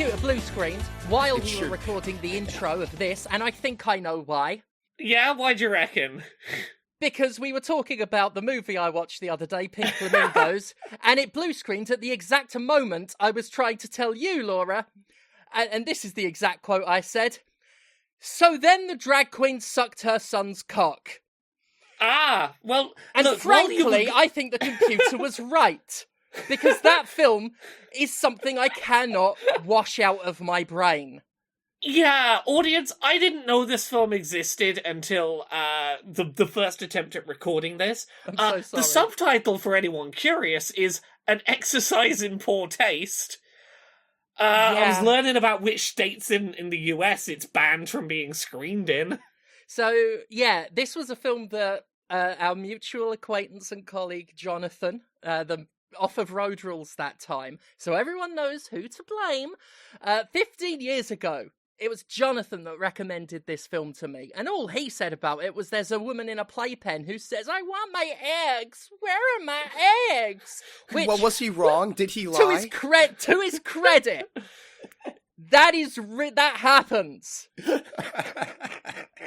computer blue screened while It we sure- were recording the intro of this, and I think I know why. Yeah, why'd you reckon? Because we were talking about the movie I watched the other day, Pink Flamingos, and it blue screened at the exact moment I was trying to tell you, Laura. And this is the exact quote I said. So then the drag queen sucked her son's cock. Ah, well, And look, frankly, I think the computer was right. Because that film is something I cannot wash out of my brain. Yeah, audience, I didn't know this film existed until the first attempt at recording this. I'm so sorry. The subtitle, for anyone curious, is An Exercise in Poor Taste. I was learning about which states in the US it's banned from being screened in. So, yeah, this was a film that our mutual acquaintance and colleague Jonathan, the off of Road Rules that time, so everyone knows who to blame, 15 years ago, it was Jonathan that recommended this film to me, and all he said about it was there's a woman in a playpen who says, I want my eggs, where are my eggs? Which, well, was he wrong? Did he lie? To his credit, that happens.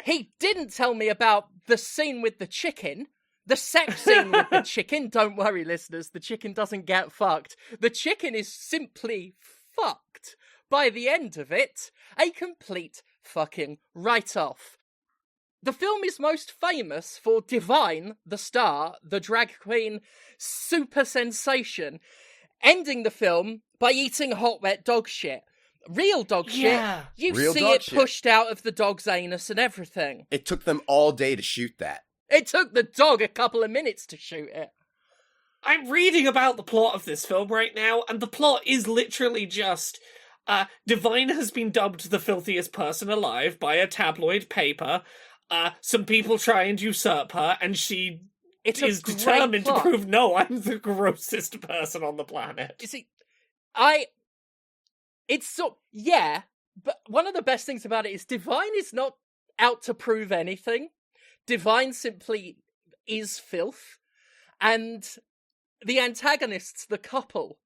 He didn't tell me about the scene with the chicken. The sex scene with the chicken. Don't worry, listeners. The chicken doesn't get fucked. The chicken is simply fucked. By the end of it, a complete fucking write-off. The film is most famous for Divine, the star, the drag queen super sensation, ending the film by eating hot wet dog shit. Real dog shit. You Real see dog it shit. pushed out of the dog's anus and everything. It took them all day to shoot that. It took the dog a couple of minutes to shoot it. I'm reading about the plot of this film right now, and the plot is literally just... Divine has been dubbed the filthiest person alive by a tabloid paper. Some people try and usurp her, and she is determined to prove, no, I'm the grossest person on the planet. You see, but one of the best things about it is Divine is not out to prove anything. Divine simply is filth. And the antagonists, the couple,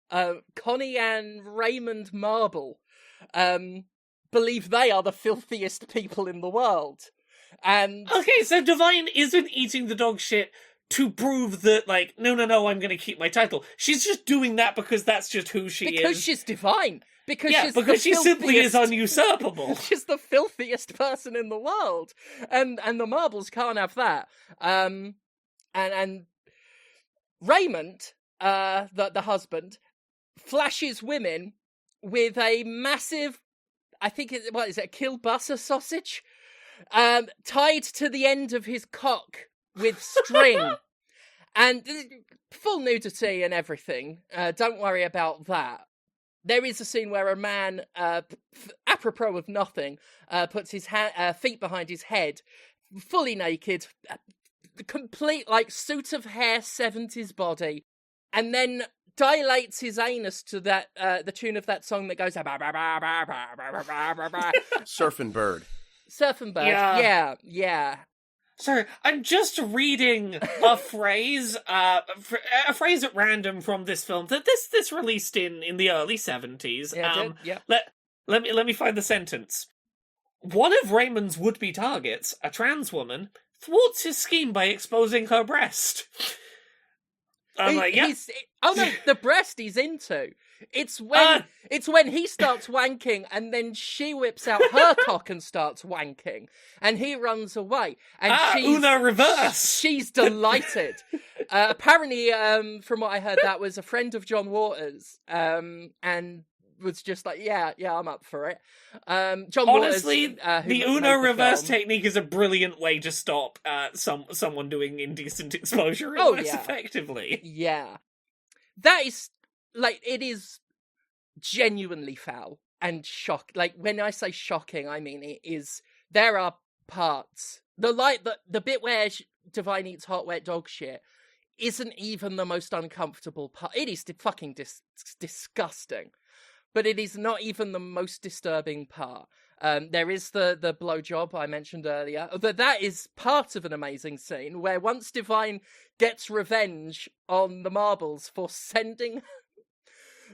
Connie and Raymond Marble, believe they are the filthiest people in the world. And okay, so Divine isn't eating the dog shit to prove that, like, no, I'm going to keep my title. She's just doing that because that's just who she is. Because she's divine. Because she simply is unusurpable. She's the filthiest person in the world. And the Marbles can't have that. And Raymond, the husband, flashes women with a massive, I think is it a kielbasa sausage? Tied to the end of his cock with string. And full nudity and everything. Don't worry about that. There is a scene where a man, apropos of nothing, puts his feet behind his head, fully naked, complete, like, suit of hair 70s body, and then dilates his anus to that the tune of that song that goes... Surfing Bird. Surfing Bird, yeah. Sorry, I'm just reading a phrase at random from this film that this released in the early 70s. Yeah. Let me find the sentence. One of Raymond's would-be targets, a trans woman, thwarts his scheme by exposing her breast. The breast he's into. It's when he starts wanking and then she whips out her cock and starts wanking and he runs away and Una reverse. She's delighted. Apparently, from what I heard, that was a friend of John Waters, and was just like, yeah, I'm up for it. John Honestly, Waters, the Una reverse technique is a brilliant way to stop someone doing indecent exposure. It works effectively. Yeah, that is. Like, it is genuinely foul and like, when I say shocking, I mean it is, there are parts, the bit where Divine eats hot wet dog shit isn't even the most uncomfortable part. It is fucking disgusting, but it is not even the most disturbing part. There is the blowjob I mentioned earlier, but that is part of an amazing scene where once Divine gets revenge on the Marbles for sending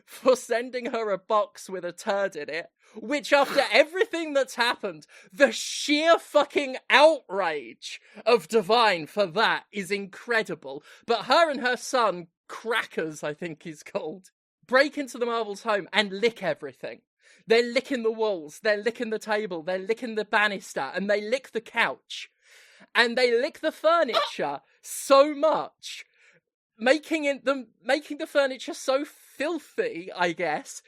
for sending her a box with a turd in it, which after everything that's happened, the sheer fucking outrage of Divine for that is incredible. But her and her son, Crackers, I think he's called, break into the Marvel's home and lick everything. They're licking the walls, they're licking the table, they're licking the banister, and they lick the couch. And they lick the furniture so much, making the furniture so filthy, I guess,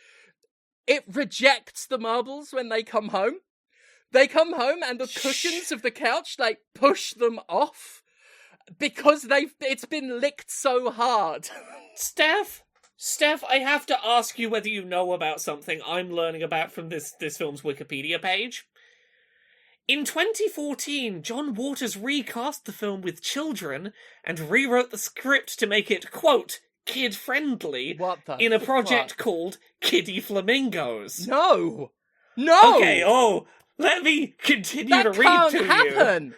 it rejects the marbles when they come home. They come home and the cushions of the couch, like, push them off because it's been licked so hard. Steph, I have to ask you whether you know about something I'm learning about from this film's Wikipedia page. In 2014, John Waters recast the film with children and rewrote the script to make it, quote, kid-friendly in a project called Kiddie Flamingos. No! Okay, let me continue to read to you.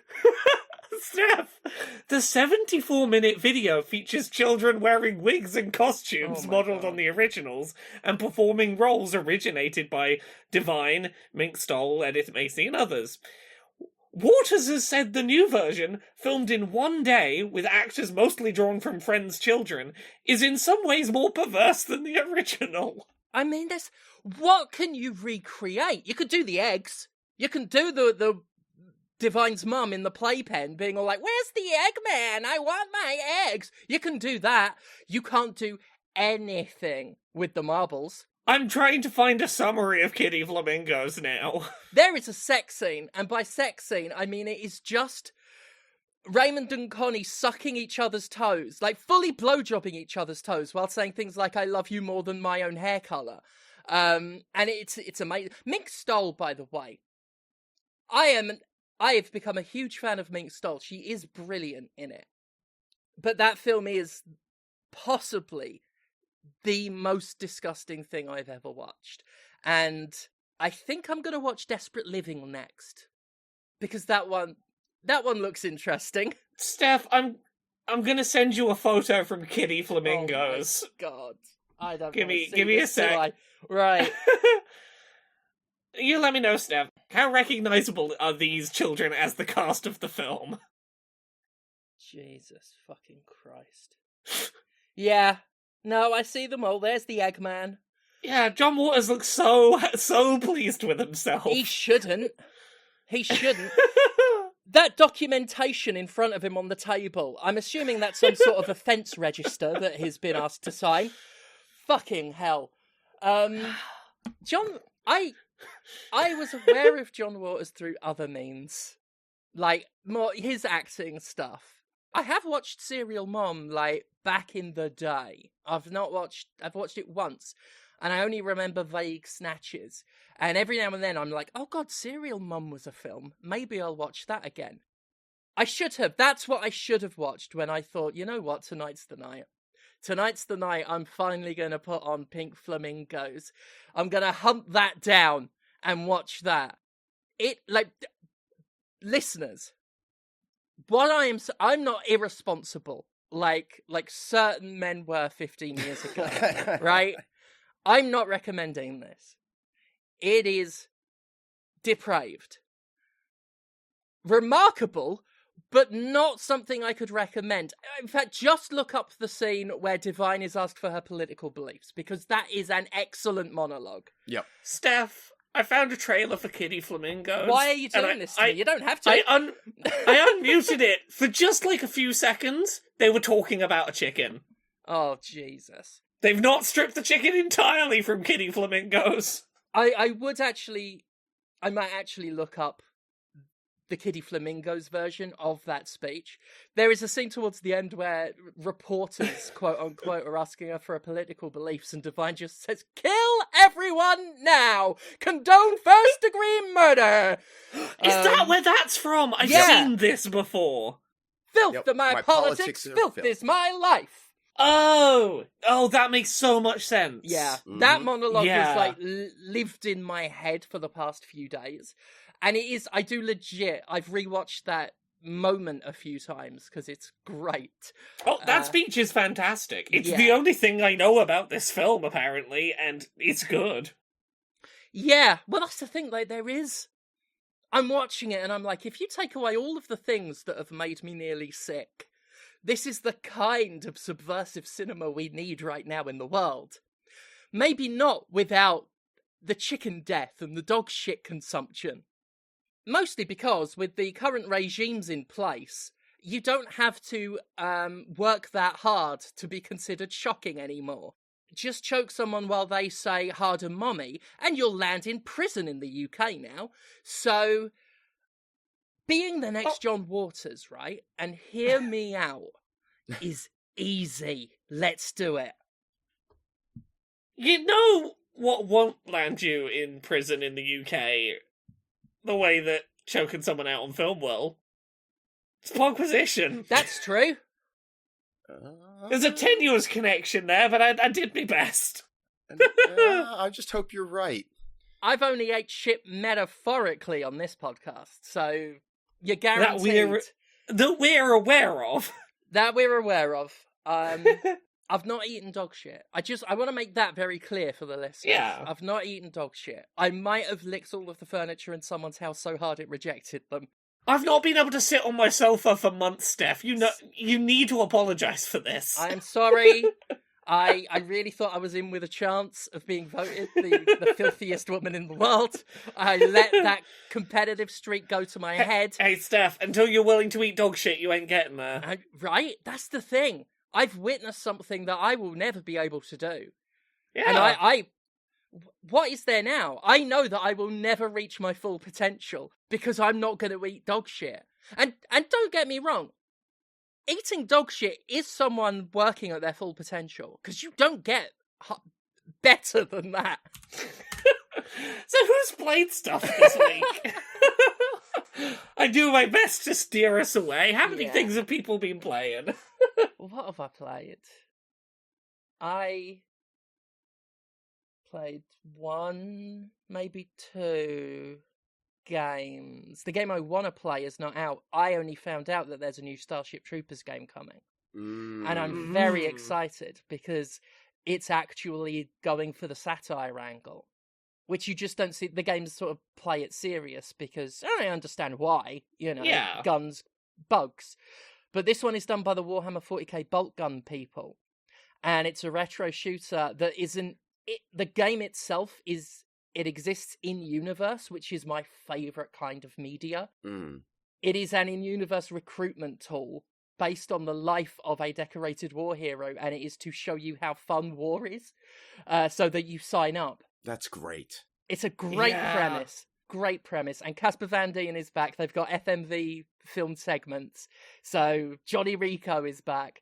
Steph, the 74-minute video features children wearing wigs and costumes modelled on the originals and performing roles originated by Divine, Mink Stoll, Edith Macy, and others. Waters has said the new version, filmed in one day with actors mostly drawn from friends' children, is in some ways more perverse than the original. I mean, what can you recreate? You could do the eggs. You can do the Divine's mum in the playpen being all like, where's the Eggman? I want my eggs. You can do that. You can't do anything with the marbles. I'm trying to find a summary of Kiddie Flamingos now. There is a sex scene, and by sex scene, I mean it is just Raymond and Connie sucking each other's toes, like fully blowjobbing each other's toes while saying things like, I love you more than my own hair colour. And it's amazing. Mink Stoll, by the way, I have become a huge fan of Mink Stoll. She is brilliant in it. But that film is possibly the most disgusting thing I've ever watched. And I think I'm going to watch Desperate Living next. Because that one looks interesting. Steph, I'm going to send you a photo from Kiddie Flamingos. Oh my God. I don't give me a sec. Right. You let me know, Steph. How recognizable are these children as the cast of the film? Jesus fucking Christ. Yeah. No, I see them all. There's the Eggman. Yeah, John Waters looks so pleased with himself. He shouldn't. That documentation in front of him on the table, I'm assuming that's some sort of offence register that he's been asked to sign. Fucking hell. I was aware of John Waters through other means. Like, more his acting stuff. I have watched Serial Mom, like, back in the day. I've watched it once, and I only remember vague snatches. And every now and then I'm like, oh God, Serial Mom was a film. Maybe I'll watch that again. I should have. That's what I should have watched when I thought, you know what, tonight's the night. Tonight's the night I'm finally going to put on Pink Flamingos. I'm going to hunt that down and watch that. Listeners, I'm not irresponsible like certain men were 15 years ago, right? I'm not recommending this. It is depraved. Remarkable, but not something I could recommend. In fact, just look up the scene where Divine is asked for her political beliefs, because that is an excellent monologue. Yep. Steph, I found a trailer for Kiddie Flamingos. Why are you doing this to me? You don't have to. I unmuted it for just like a few seconds. They were talking about a chicken. Oh, Jesus. They've not stripped the chicken entirely from Kiddie Flamingos. I might actually look up the Kiddie Flamingos version of that speech. There is a scene towards the end where reporters, quote unquote, are asking her for her political beliefs, and Divine just says, "Kill everyone now! Condone first-degree murder!" Is that where that's from? I've seen this before. Filth to my politics, filth is my life. Oh, that makes so much sense. Yeah, that monologue has like lived in my head for the past few days. And it is, I've rewatched that moment a few times because it's great. Oh, that speech is fantastic. It's yeah. the only thing I know about this film, apparently, and it's good. Yeah, well, that's the thing. Like, I'm watching it and I'm like, if you take away all of the things that have made me nearly sick, this is the kind of subversive cinema we need right now in the world. Maybe not without the chicken death and the dog shit consumption. Mostly because with the current regimes in place, you don't have to work that hard to be considered shocking anymore. Just choke someone while they say harder mommy, and you'll land in prison in the UK now. So, being the next John Waters, right, and hear me out, is easy. Let's do it. You know what won't land you in prison in the UK the way that choking someone out on film will? It's Podquisition. That's true. There's a tenuous connection there, but I did my best. I just hope you're right. I've only ate shit metaphorically on this podcast, so you're guaranteed... That we're aware of. That we're aware of. I've not eaten dog shit. I want to make that very clear for the listeners. Yeah. I've not eaten dog shit. I might have licked all of the furniture in someone's house so hard it rejected them. I've not been able to sit on my sofa for months, Steph. You need to apologise for this. I'm sorry. I really thought I was in with a chance of being voted the filthiest woman in the world. I let that competitive streak go to my head. Hey, Steph, until you're willing to eat dog shit, you ain't getting there. Right? That's the thing. I've witnessed something that I will never be able to do. Yeah. And what is there now? I know that I will never reach my full potential because I'm not going to eat dog shit. And don't get me wrong, eating dog shit is someone working at their full potential because you don't get better than that. So who's played stuff this week? I do my best to steer us away. How many things have people been playing? What have I played? I played one, maybe two games. The game I want to play is not out. I only found out that there's a new Starship Troopers game coming. And I'm very excited because it's actually going for the satire angle, which you just don't see. The games sort of play it serious because I understand why, guns, bugs. But this one is done by the Warhammer 40k bolt gun people. And it's a retro shooter that the game itself it exists in universe, which is my favorite kind of media. It is an in-universe recruitment tool based on the life of a decorated war hero, and it is to show you how fun war is, so that you sign up. That's great. It's a great premise. Great premise. And Casper Van Dien is back. They've got FMV filmed segments. So Johnny Rico is back.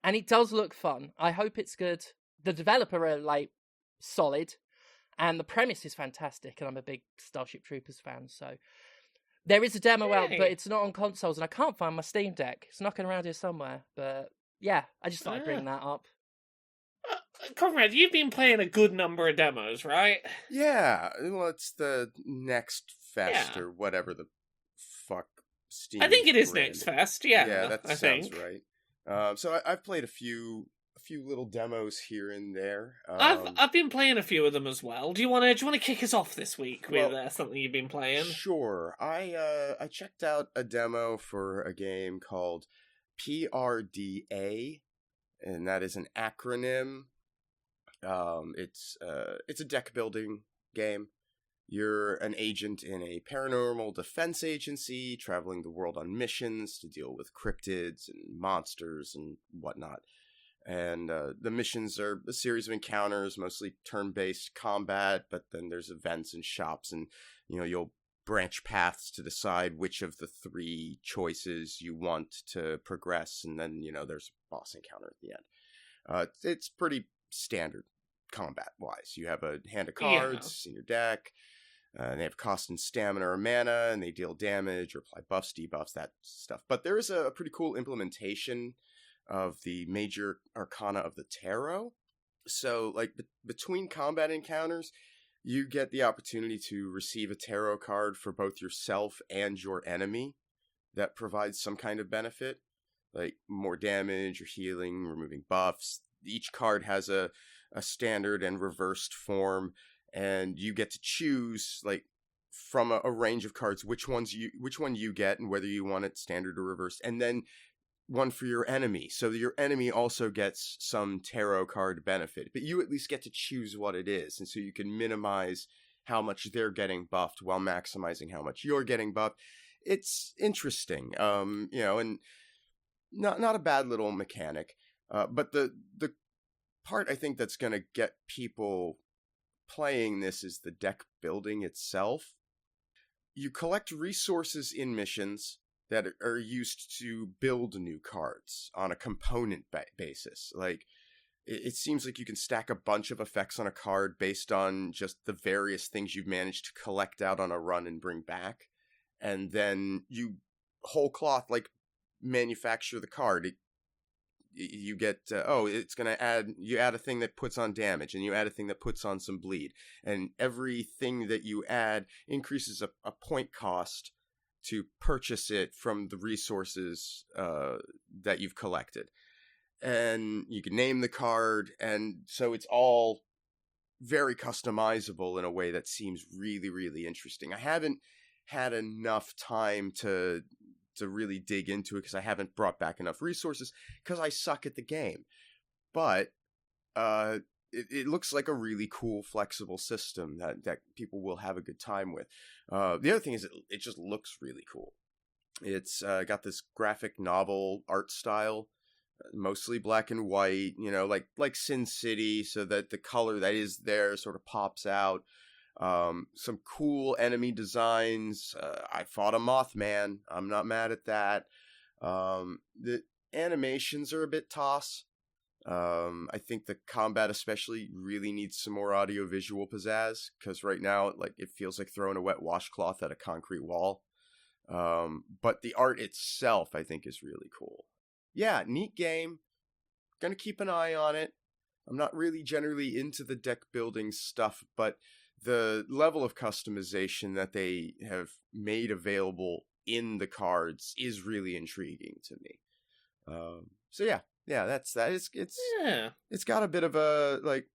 And it does look fun. I hope it's good. The developer are, solid. And the premise is fantastic. And I'm a big Starship Troopers fan. So there is a demo out, but it's not on consoles. And I can't find my Steam Deck. It's knocking around here somewhere. But yeah, I just thought I'd bring that up. Conrad, you've been playing a good number of demos, right? Yeah, well, it's the Next Fest or whatever the fuck Steam. I think it is brand. Next Fest. Yeah, yeah, that I sounds think. right. So I've played a few little demos here and there. I've been playing a few of them as well. Do you want to kick us off this week with something you've been playing? Sure. I checked out a demo for a game called P.R.D.A, and that is an acronym. It's a deck building game. You're an agent in a paranormal defense agency, traveling the world on missions to deal with cryptids and monsters and whatnot. And the missions are a series of encounters, mostly turn-based combat, but then there's events and shops, and you'll branch paths to decide which of the three choices you want to progress, and then there's a boss encounter at the end. It's pretty standard combat-wise. You have a hand of cards in your deck. They have cost and stamina or mana, and they deal damage or apply buffs, debuffs, that stuff. But there is a pretty cool implementation of the major arcana of the tarot. So, between combat encounters, you get the opportunity to receive a tarot card for both yourself and your enemy. that provides some kind of benefit, like more damage or healing, removing buffs. Each card has a standard and reversed form, and you get to choose, like, from a range of cards which one you get and whether you want it standard or reversed, and then one for your enemy, so that your enemy also gets some tarot card benefit, but you at least get to choose what it is, and so you can minimize how much they're getting buffed while maximizing how much you're getting buffed. It's interesting, and not a bad little mechanic, but the part I think that's going to get people playing this is the deck building itself. You collect resources in missions that are used to build new cards on a component basis. Like, it seems like you can stack a bunch of effects on a card based on just the various things you've managed to collect out on a run and bring back. And then you whole cloth, like, manufacture the card. You get, it's going to add, you add a thing that puts on damage, and you add a thing that puts on some bleed. And everything that you add increases a point cost to purchase it from the resources that you've collected. And you can name the card, and so it's all very customizable in a way that seems really, really interesting. I haven't had enough time to really dig into it because I haven't brought back enough resources because I suck at the game. But it looks like a really cool, flexible system that people will have a good time with. The other thing is it just looks really cool. It's got this graphic novel art style, mostly black and white, like Sin City, so that the color that is there sort of pops out. Some cool enemy designs. I fought a Mothman. I'm not mad at that. The animations are a bit toss. I think the combat especially really needs some more audio-visual pizzazz, because right now, like, it feels like throwing a wet washcloth at a concrete wall. But the art itself, I think, is really cool. Yeah, neat game. Gonna keep an eye on it. I'm not really generally into the deck building stuff, but the level of customization that they have made available in the cards is really intriguing to me. So yeah, that's that. It's got a bit of a, like,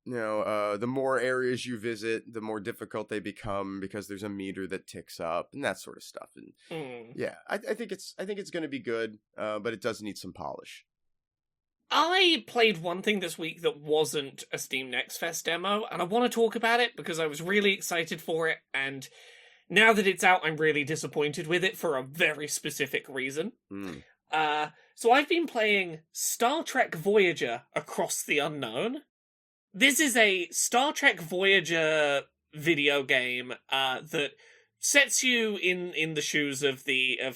the more areas you visit, the more difficult they become because there's a meter that ticks up and that sort of stuff. And yeah, I think it's going to be good, but it does need some polish. I played one thing this week that wasn't a Steam Next Fest demo, and I want to talk about it because I was really excited for it, and now that it's out, I'm really disappointed with it for a very specific reason. So I've been playing Star Trek Voyager Across the Unknown. This is a Star Trek Voyager video game that sets you in the shoes of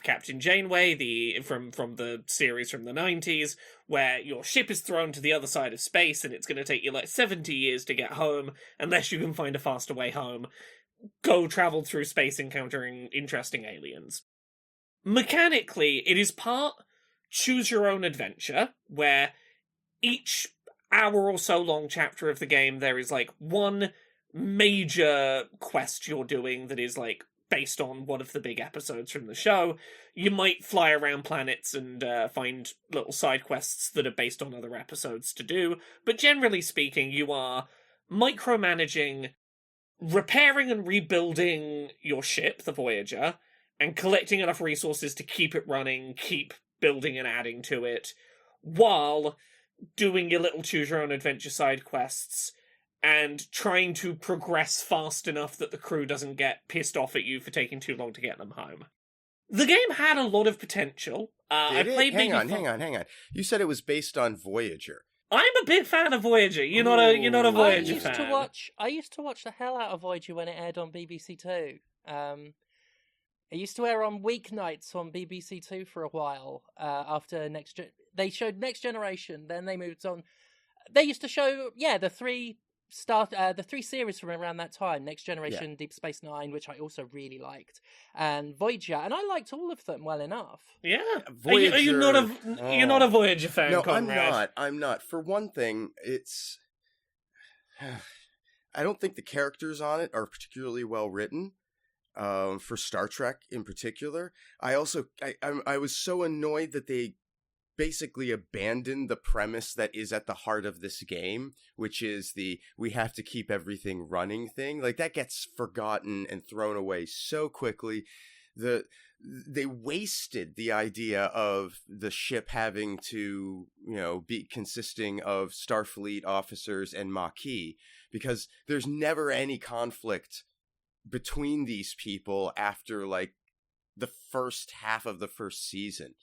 Captain Janeway, from the series from the 90s, where your ship is thrown to the other side of space and it's going to take you like 70 years to get home, unless you can find a faster way home. Go travel through space encountering interesting aliens. Mechanically, it is part choose your own adventure, where each hour or so long chapter of the game there is like one major quest you're doing that is like based on one of the big episodes from the show. You might fly around planets and find little side quests that are based on other episodes to do, but generally speaking, you are micromanaging, repairing and rebuilding your ship, the Voyager, and collecting enough resources to keep it running, keep building and adding to it, while doing your little choose-your-own-adventure side quests and trying to progress fast enough that the crew doesn't get pissed off at you for taking too long to get them home. The game had a lot of potential. Hang on. You said it was based on Voyager. I'm a big fan of Voyager. You're not a Voyager fan. I used to watch the hell out of Voyager when it aired on BBC Two. It used to air on weeknights on BBC Two for a while. After they showed Next Generation, then they moved on. They used to show the three series from around that time: Next Generation, Deep Space Nine, which I also really liked, and Voyager, and I liked all of them well enough. Yeah, Voyager. You're not a Voyager fan, No, Conrad. I'm not. For one thing, I don't think the characters on it are particularly well written. for Star Trek in particular. I was so annoyed that they basically abandoned the premise that is at the heart of this game, which is the we have to keep everything running thing. Like, that gets forgotten and thrown away so quickly. They wasted the idea of the ship having to, be consisting of Starfleet officers and Maquis, because there's never any conflict between these people after, like, the first half of the first season.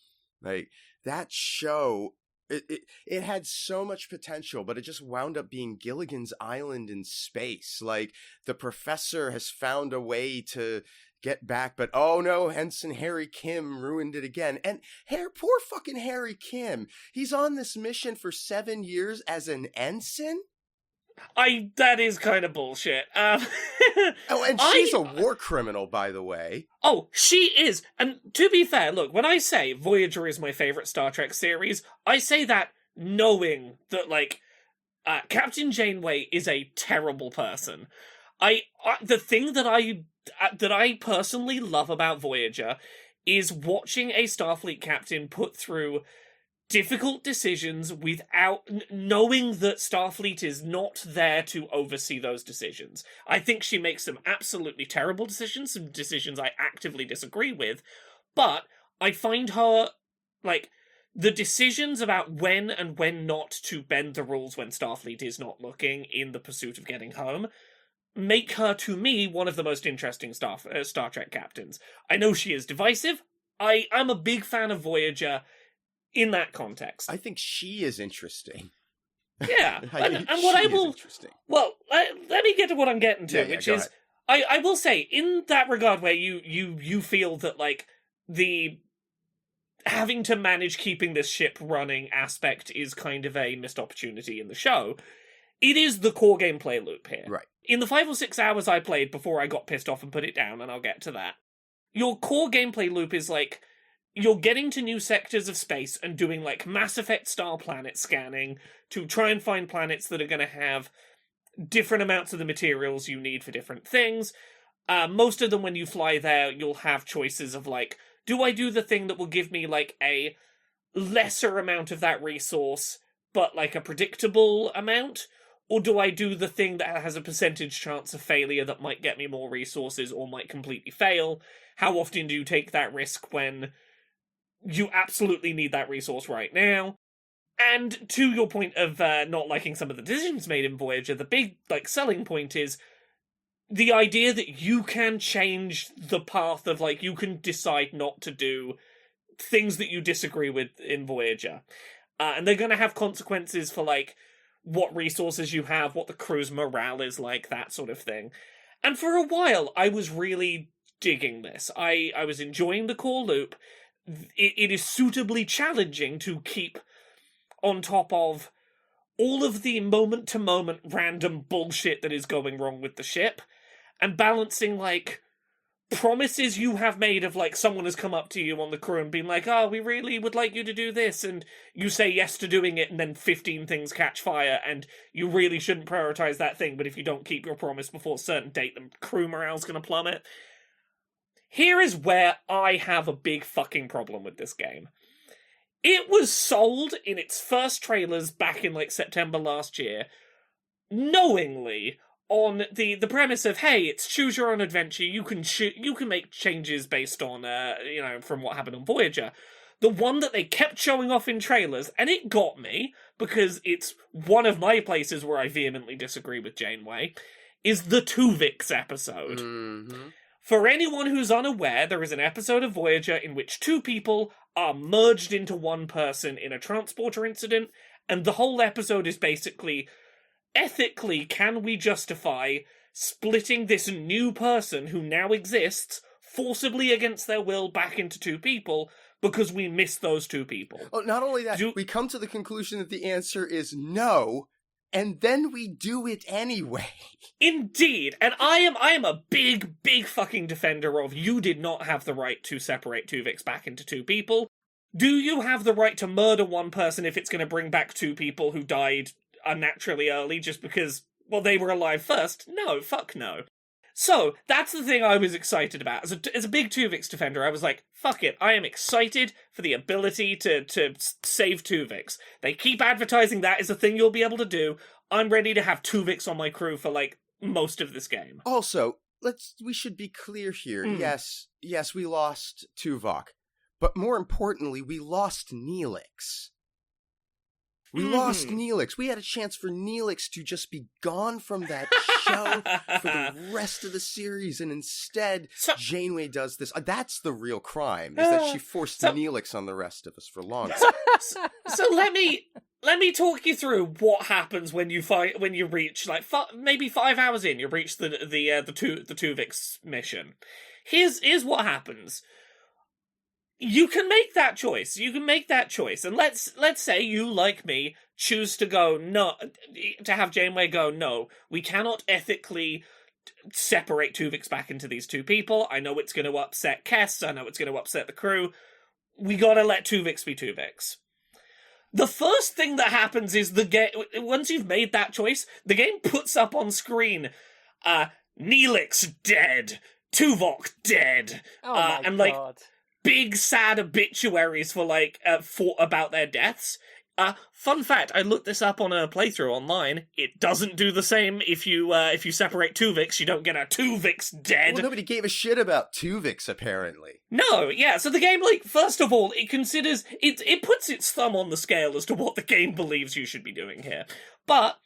Like, that show, it had so much potential, but it just wound up being Gilligan's Island in space. Like, the professor has found a way to get back, but oh no, Ensign Harry Kim ruined it again. And poor fucking Harry Kim. He's on this mission for 7 years as an ensign? That is kind of bullshit. Oh, and she's a war criminal, by the way. Oh, she is. And to be fair, look, when I say Voyager is my favorite Star Trek series, I say that knowing that, like, Captain Janeway is a terrible person. The thing that I personally love about Voyager is watching a Starfleet captain put through difficult decisions without knowing that Starfleet is not there to oversee those decisions. I think she makes some absolutely terrible decisions, some decisions I actively disagree with, but I find her, like, the decisions about when and when not to bend the rules when Starfleet is not looking in the pursuit of getting home make her, to me, one of the most interesting Star Trek captains. I know she is divisive. I'm a big fan of Voyager in that context. I think she is interesting. Yeah, and what I will... Well, let me get to what I'm getting to, which is... I will say, in that regard where you feel that, like, the having to manage keeping this ship running aspect is kind of a missed opportunity in the show, it is the core gameplay loop here. Right. In the 5 or 6 hours I played before I got pissed off and put it down, and I'll get to that, your core gameplay loop is, like, you're getting to new sectors of space and doing, like, Mass Effect-style planet scanning to try and find planets that are going to have different amounts of the materials you need for different things. Most of them, when you fly there, you'll have choices of, like, do I do the thing that will give me, like, a lesser amount of that resource, but, like, a predictable amount? Or do I do the thing that has a percentage chance of failure that might get me more resources or might completely fail? How often do you take that risk when you absolutely need that resource right now? And to your point of not liking some of the decisions made in Voyager, the big, like, selling point is the idea that you can change the path of, like, you can decide not to do things that you disagree with in Voyager. And they're going to have consequences for, like, what resources you have, what the crew's morale is like, that sort of thing. And for a while, I was really digging this. I was enjoying the core loop. It is suitably challenging to keep on top of all of the moment-to-moment random bullshit that is going wrong with the ship, and balancing, like, promises you have made of, like, someone has come up to you on the crew and been like, oh, we really would like you to do this, and you say yes to doing it, and then 15 things catch fire, and you really shouldn't prioritize that thing, but if you don't keep your promise before a certain date, the crew morale's gonna plummet. Here is where I have a big fucking problem with this game. It was sold in its first trailers back in, like, September last year, knowingly on the premise of, hey, it's choose your own adventure, you can make changes based on, from what happened on Voyager. The one that they kept showing off in trailers, and it got me, because it's one of my places where I vehemently disagree with Janeway, is the Tuvix episode. Mm-hmm. For anyone who's unaware, there is an episode of Voyager in which 2 people are merged into one person in a transporter incident, and the whole episode is basically, ethically, can we justify splitting this new person who now exists forcibly against their will back into 2 people because we miss those 2 people? Oh, not only that, we come to the conclusion that the answer is no, and then we do it anyway. Indeed, and I am a big fucking defender of you did not have the right to separate Tuvix back into 2 people. Do you have the right to murder one person if it's going to bring back 2 people who died unnaturally early just because, well, they were alive first? No, fuck no. So, that's the thing I was excited about. As a big Tuvix defender, I was like, fuck it, I am excited for the ability to save Tuvix. They keep advertising that is a thing you'll be able to do. I'm ready to have Tuvix on my crew for, like, most of this game. Also, we should be clear here. Yes, we lost Tuvok. But more importantly, we lost Neelix. We lost Neelix. We had a chance for Neelix to just be gone from that show for the rest of the series, and instead, Janeway does this. That's the real crime, is that she forced Neelix on the rest of us for long. So let me talk you through what happens when you reach like maybe 5 hours in. You reach the Tuvix mission. Here's what happens. You can make that choice. And let's say you, like me, choose to go no, to have Janeway go no. We cannot ethically separate Tuvix back into these two people. I know it's going to upset Kess. I know it's going to upset the crew. We gotta let Tuvix be Tuvix. The first thing that happens is once you've made that choice, the game puts up on screen, Neelix dead, Tuvok dead, and like big sad obituaries for about their deaths. Fun fact, I looked this up on a playthrough online. It doesn't do the same if you separate Tuvix. You don't get a Tuvix dead. Well, nobody gave a shit about Tuvix, apparently. No, yeah, so the game, first of all, it considers... It puts its thumb on the scale as to what the game believes you should be doing here. But,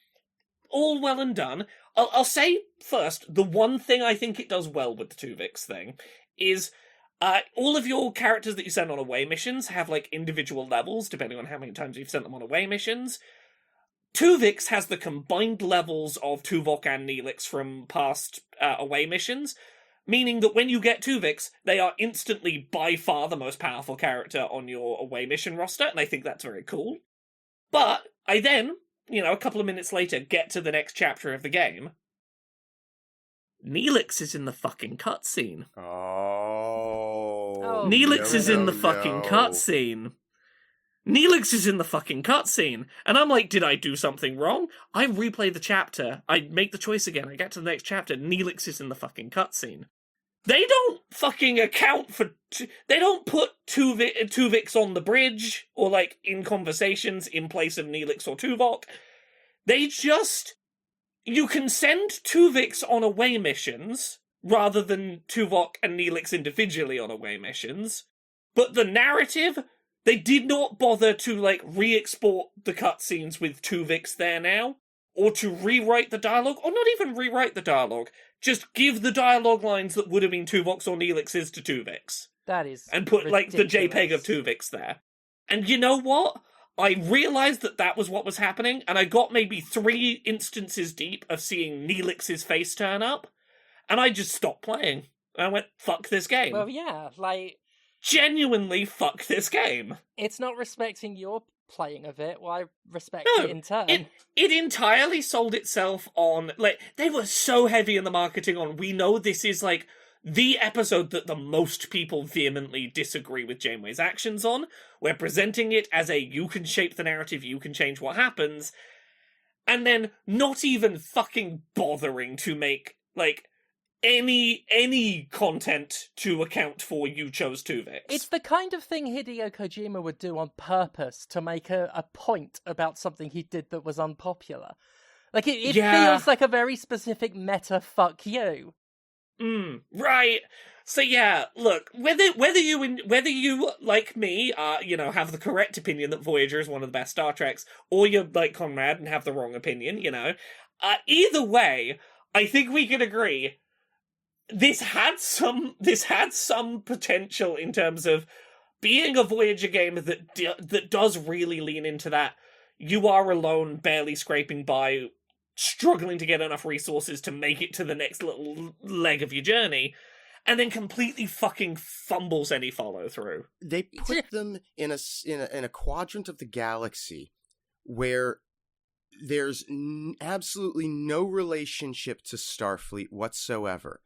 all well and done, I'll say first, the one thing I think it does well with the Tuvix thing is... all of your characters that you send on away missions have, individual levels, depending on how many times you've sent them on away missions. Tuvix has the combined levels of Tuvok and Neelix from past away missions, meaning that when you get Tuvix, they are instantly by far the most powerful character on your away mission roster, and I think that's very cool. But I then, a couple of minutes later, get to the next chapter of the game. Neelix is in the fucking cutscene. Neelix is in the fucking cutscene. Neelix is in the fucking cutscene. And I'm like, did I do something wrong? I replay the chapter. I make the choice again. I get to the next chapter. Neelix is in the fucking cutscene. They don't fucking account for... They don't put Tuvix on the bridge or, in conversations in place of Neelix or Tuvok. They just... You can send Tuvix on away missions, rather than Tuvok and Neelix individually on away missions, but the narrative, they did not bother to, re-export the cutscenes with Tuvix there now, or to rewrite the dialogue, or not even rewrite the dialogue, just give the dialogue lines that would have been Tuvok's or Neelix's to Tuvix. That is and put, ridiculous. The JPEG of Tuvix there. And you know what? I realised that was what was happening, and I got maybe 3 instances deep of seeing Neelix's face turn up, and I just stopped playing. I went, fuck this game. Well, yeah, genuinely fuck this game. It's not respecting your playing of it, well, I respect it in turn. It entirely sold itself on, they were so heavy in the marketing on, we know this is, the episode that the most people vehemently disagree with Janeway's actions on. We're presenting it as you can shape the narrative, you can change what happens, and then not even fucking bothering to make, any content to account for you chose Tuvix. It's the kind of thing Hideo Kojima would do on purpose to make a point about something he did that was unpopular. It feels like a very specific meta fuck you. Right. So yeah, look, whether you like me, have the correct opinion that Voyager is one of the best Star Treks, or you're like Conrad and have the wrong opinion, either way, I think we can agree this had some potential in terms of being a Voyager game that does really lean into that. You are alone, barely scraping by, struggling to get enough resources to make it to the next little leg of your journey, and then completely fucking fumbles any follow through. They put them in a quadrant of the galaxy where there's absolutely no relationship to Starfleet whatsoever.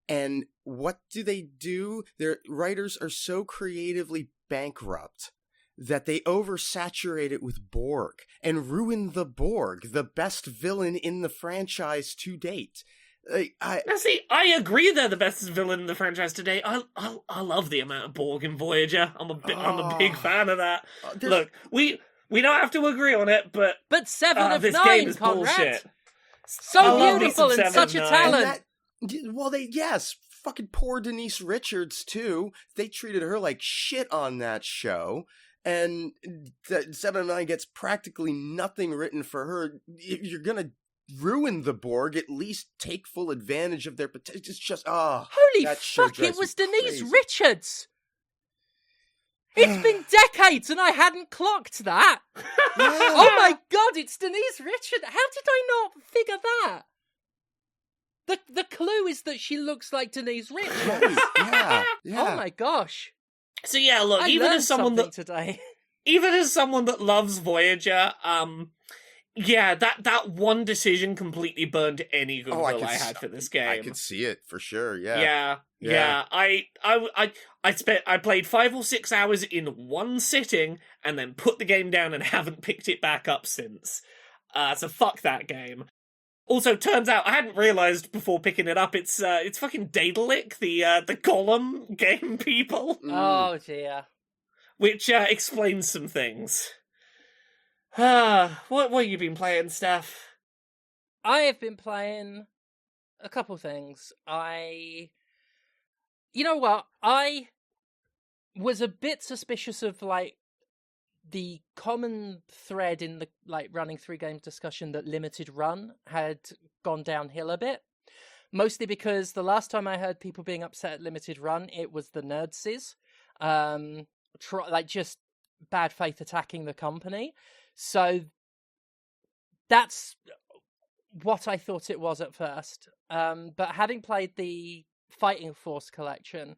And what do? Their writers are so creatively bankrupt that they oversaturate it with Borg and ruin the Borg, the best villain in the franchise to date. Now, see, I agree they're the best villain in the franchise today. I love the amount of Borg in Voyager. I'm a big fan of that. Look, we don't have to agree on it, but 7 of this 9, game is Conrad. bullshit. So beautiful and such a talent. Fucking poor Denise Richards too. They treated her like shit on that show. And 7 of 9 gets practically nothing written for her. If you're gonna ruin the Borg, at least take full advantage of their potential. It's just, holy fuck, it was Denise Richards! It's been decades and I hadn't clocked that! Oh my god, it's Denise Richards! How did I not figure that? The clue is that she looks like Denise Richards! Yeah. Oh my gosh. So yeah, look, even as someone that loves Voyager, that one decision completely burned any goodwill I had for this game. I could see it for sure. Yeah. I played 5 or 6 hours in one sitting and then put the game down and haven't picked it back up since. So fuck that game. Also, turns out I hadn't realized before picking it up. It's fucking Daedalic, the Golem game people. Oh dear. Which explains some things. What have you been playing, Steph? I have been playing a couple things. You know what? I was a bit suspicious of the common thread in the running through game discussion that limited run had gone downhill a bit. Mostly because the last time I heard people being upset at limited run, it was the nerdses. Just bad faith attacking the company. So that's what I thought it was at first. But having played the Fighting Force collection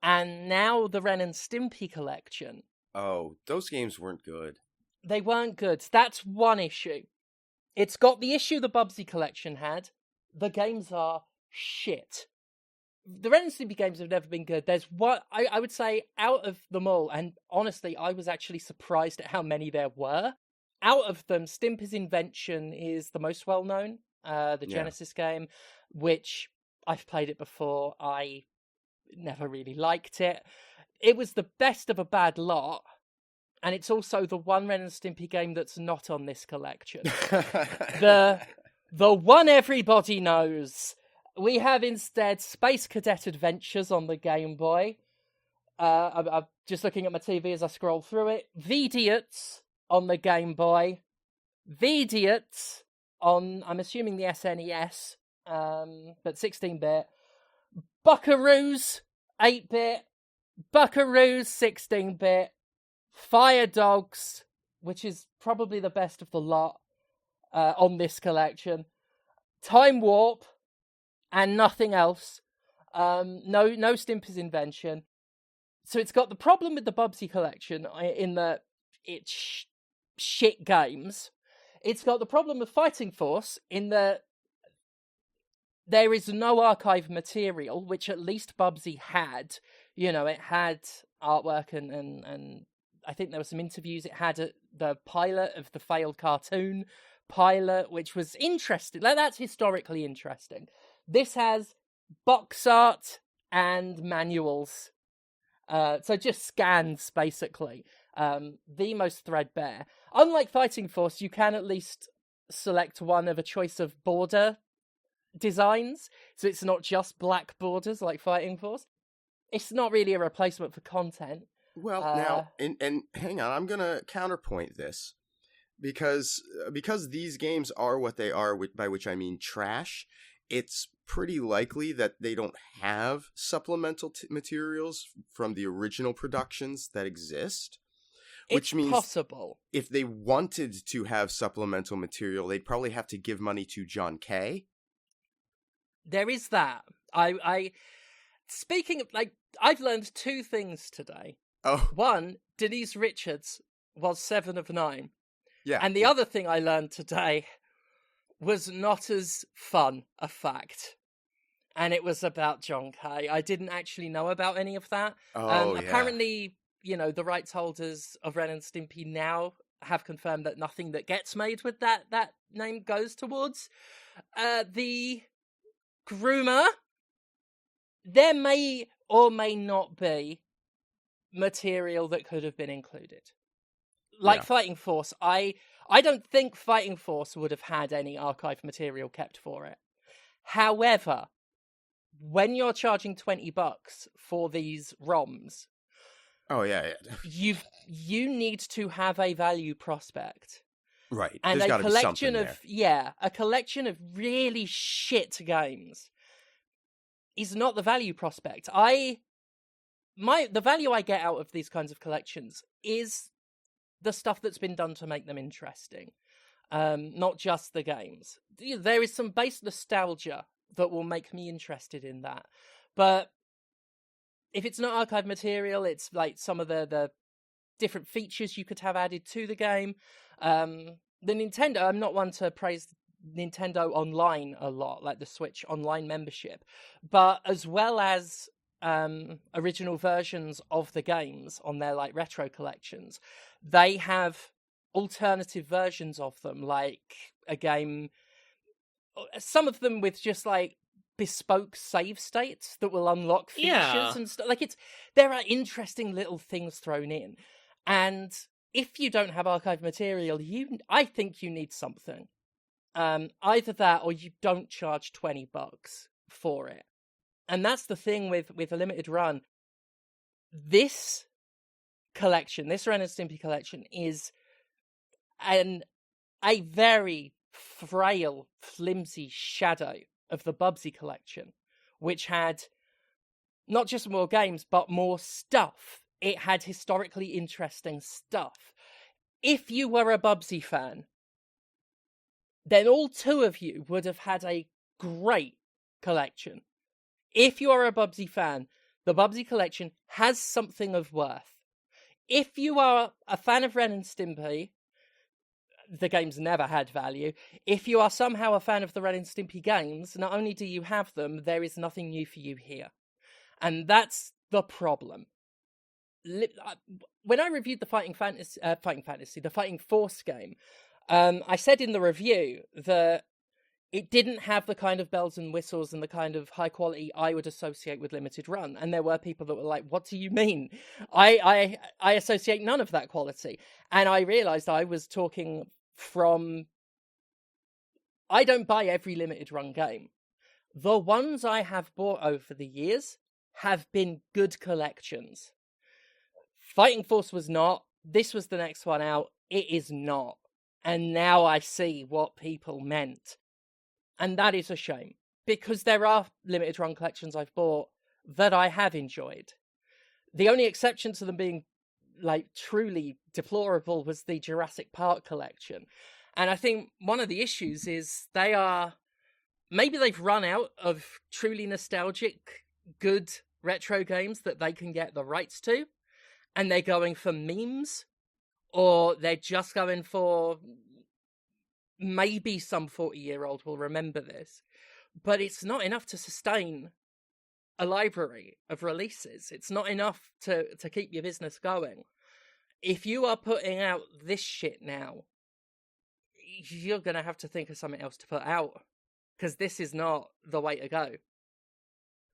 and now the Ren and Stimpy collection. Oh, those games weren't good. They weren't good. That's one issue. It's got the issue the Bubsy collection had. The games are shit. The Ren and Stimpy games have never been good. There's one, I would say, out of them all, and honestly, I was actually surprised at how many there were. Out of them, Stimpy's Invention is the most well-known, the Genesis game, which I've played it before. I never really liked it. It was the best of a bad lot, and it's also the one Ren and Stimpy game that's not on this collection. The one everybody knows. We have instead Space Cadet Adventures on the Game Boy. I'm just looking at my TV as I scroll through it. Vidiots on the Game Boy. Vidiots on, I'm assuming, the SNES, but 16-bit. Buckaroos, 8-bit. Buckaroos, 16-bit. Fire Dogs, which is probably the best of the lot on this collection. Time Warp, and nothing else. No Stimpy's Invention. So it's got the problem with the Bubsy collection in that it's shit games. It's got the problem of Fighting Force in that there is no archive material, which at least Bubsy had. You know, it had artwork and I think there were some interviews. It had the pilot of the failed cartoon pilot, which was interesting. That's historically interesting. This has box art and manuals. So just scans, basically. The most threadbare. Unlike Fighting Force, you can at least select one of a choice of border designs. So it's not just black borders like Fighting Force. It's not really a replacement for content. Well, now, and hang on, I'm going to counterpoint this. Because these games are what they are, by which I mean trash, it's pretty likely that they don't have supplemental materials from the original productions that exist. Which means possible. If they wanted to have supplemental material, they'd probably have to give money to John Kay. There is that. Speaking of, I've learned 2 things today. Oh. One, Denise Richards was 7 of 9. Yeah. And the other thing I learned today was not as fun a fact. And it was about John Kay. I didn't actually know about any of that. Oh, yeah. Apparently, the rights holders of Ren and Stimpy now have confirmed that nothing that gets made with that name goes towards the groomer, there may or may not be material that could have been included. Like Fighting Force, I don't think Fighting Force would have had any archive material kept for it. However, when you're charging $20 for these ROMs, oh yeah, you need to have a value prospect. Right. And there's a gotta be collection something of there. a collection of really shit games is not the value prospect. The value I get out of these kinds of collections is the stuff that's been done to make them interesting. Not just the games. There is some base nostalgia that will make me interested in that. But if it's not archive material, it's like some of the different features you could have added to the game. The Nintendo, I'm not one to praise Nintendo Online a lot, like the Switch Online membership, but as well as original versions of the games on their like retro collections, they have alternative versions of them, like a game, some of them with just like bespoke save states that will unlock features and stuff. Like there are interesting little things thrown in, and if you don't have archive material, I think you need something. Either that or you don't charge $20 for it. And that's the thing with a limited run. This collection, this Ren and Stimpy collection, is a very frail, flimsy shadow of the Bubsy collection, which had not just more games, but more stuff. It had historically interesting stuff. If you were a Bubsy fan, then all two of you would have had a great collection. If you are a Bubsy fan, the Bubsy collection has something of worth. If you are a fan of Ren and Stimpy, the games never had value. If you are somehow a fan of the Ren and Stimpy games, not only do you have them, there is nothing new for you here. And that's the problem. When I reviewed the Fighting Force game, I said in the review that it didn't have the kind of bells and whistles and the kind of high quality I would associate with limited run. And there were people that were like, what do you mean? I associate none of that quality. And I realized I was talking from... I don't buy every limited run game. The ones I have bought over the years have been good collections. Fighting Force was not. This was the next one out. It is not. And now I see what people meant. And that is a shame, because there are limited run collections I've bought that I have enjoyed. The only exception to them being like truly deplorable was the Jurassic Park collection. And I think one of the issues is maybe they've run out of truly nostalgic, good retro games that they can get the rights to, and they're going for memes, or they're just going for... Maybe some 40-year-old will remember this, but it's not enough to sustain a library of releases. It's not enough to keep your business going. If you are putting out this shit now, you're going to have to think of something else to put out, because this is not the way to go.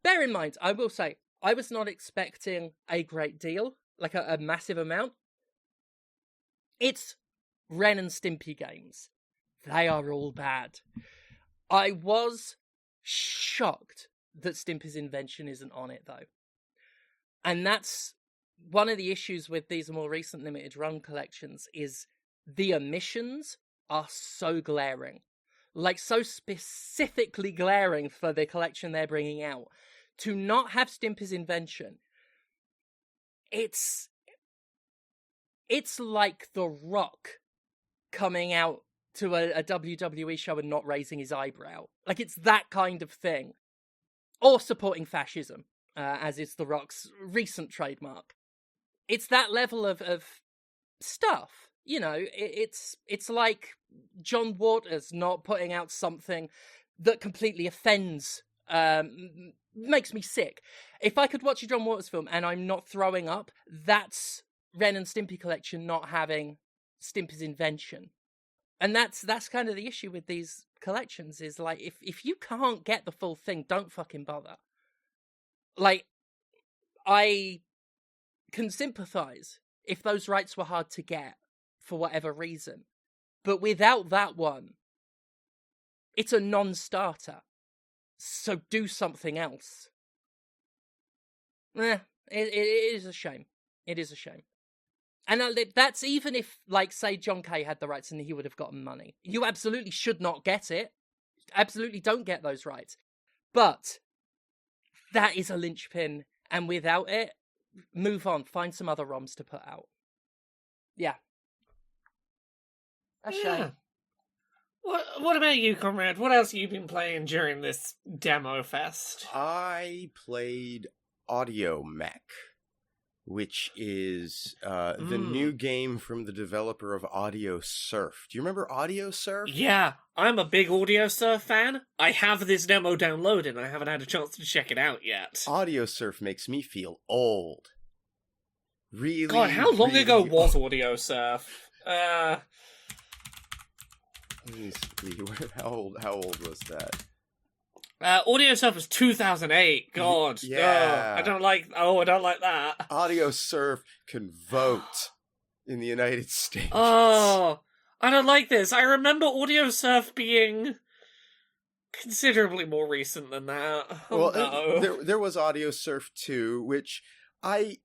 Bear in mind, I will say, I was not expecting a great deal, like a massive amount. It's Ren and Stimpy games. They are all bad. I was shocked that Stimpy's Invention isn't on it, though. And that's one of the issues with these more recent limited run collections, is the omissions are so glaring. Like, so specifically glaring for the collection they're bringing out. To not have Stimpy's Invention, it's like The Rock coming out to a WWE show and not raising his eyebrow. Like, it's that kind of thing. Or supporting fascism, as is The Rock's recent trademark. It's that level of stuff. You know, it's like John Waters not putting out something that completely offends, makes me sick. If I could watch a John Waters film and I'm not throwing up, that's Ren and Stimpy collection not having Stimpy's Invention. And that's kind of the issue with these collections is like, if you can't get the full thing, don't fucking bother. Like, I can sympathize if those rights were hard to get for whatever reason. But without that one, it's a non-starter. So do something else. It is a shame. It is a shame. And that's even if, like, say, John Kay had the rights and he would have gotten money. You absolutely should not get it. Absolutely don't get those rights. But that is a linchpin. And without it, move on. Find some other ROMs to put out. Yeah. A shame. What about you, Comrade? What else have you been playing during this demo fest? I played Audiomech, which is the new game from the developer of Audio Surf. Do you remember Audio Surf? Yeah, I'm a big Audio Surf fan. I have this demo downloaded and I haven't had a chance to check it out yet. Audio Surf makes me feel old. Really? God, how long ago was Audio Surf? Let me see. How old was that? Audio Surf was 2008. God, yeah. I don't like that. Audio Surf can vote in the United States. Oh, I don't like this. I remember Audio Surf being considerably more recent than that. Oh, well, no. there was Audio Surf 2, which I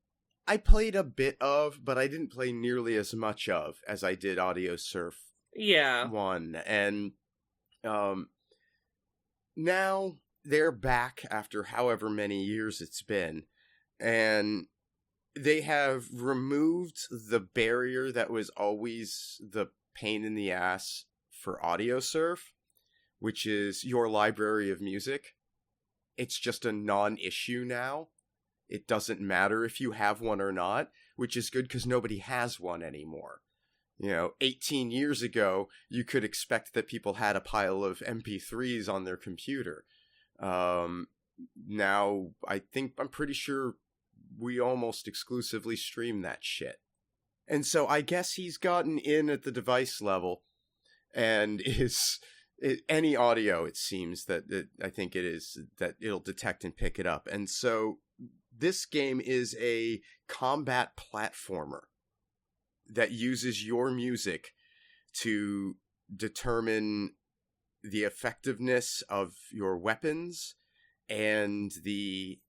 played a bit of, but I didn't play nearly as much of as I did Audio Surf 1. And now they're back after however many years it's been, and they have removed the barrier that was always the pain in the ass for Audio Surf, which is your library of music. It's just a non-issue now. It doesn't matter if you have one or not, which is good because nobody has one anymore. 18 years ago, you could expect that people had a pile of MP3s on their computer. Now, I'm pretty sure we almost exclusively stream that shit. And so I guess he's gotten in at the device level and any audio, it seems, that I think it is, that it'll detect and pick it up. And so this game is a combat platformer that uses your music to determine the effectiveness of your weapons and the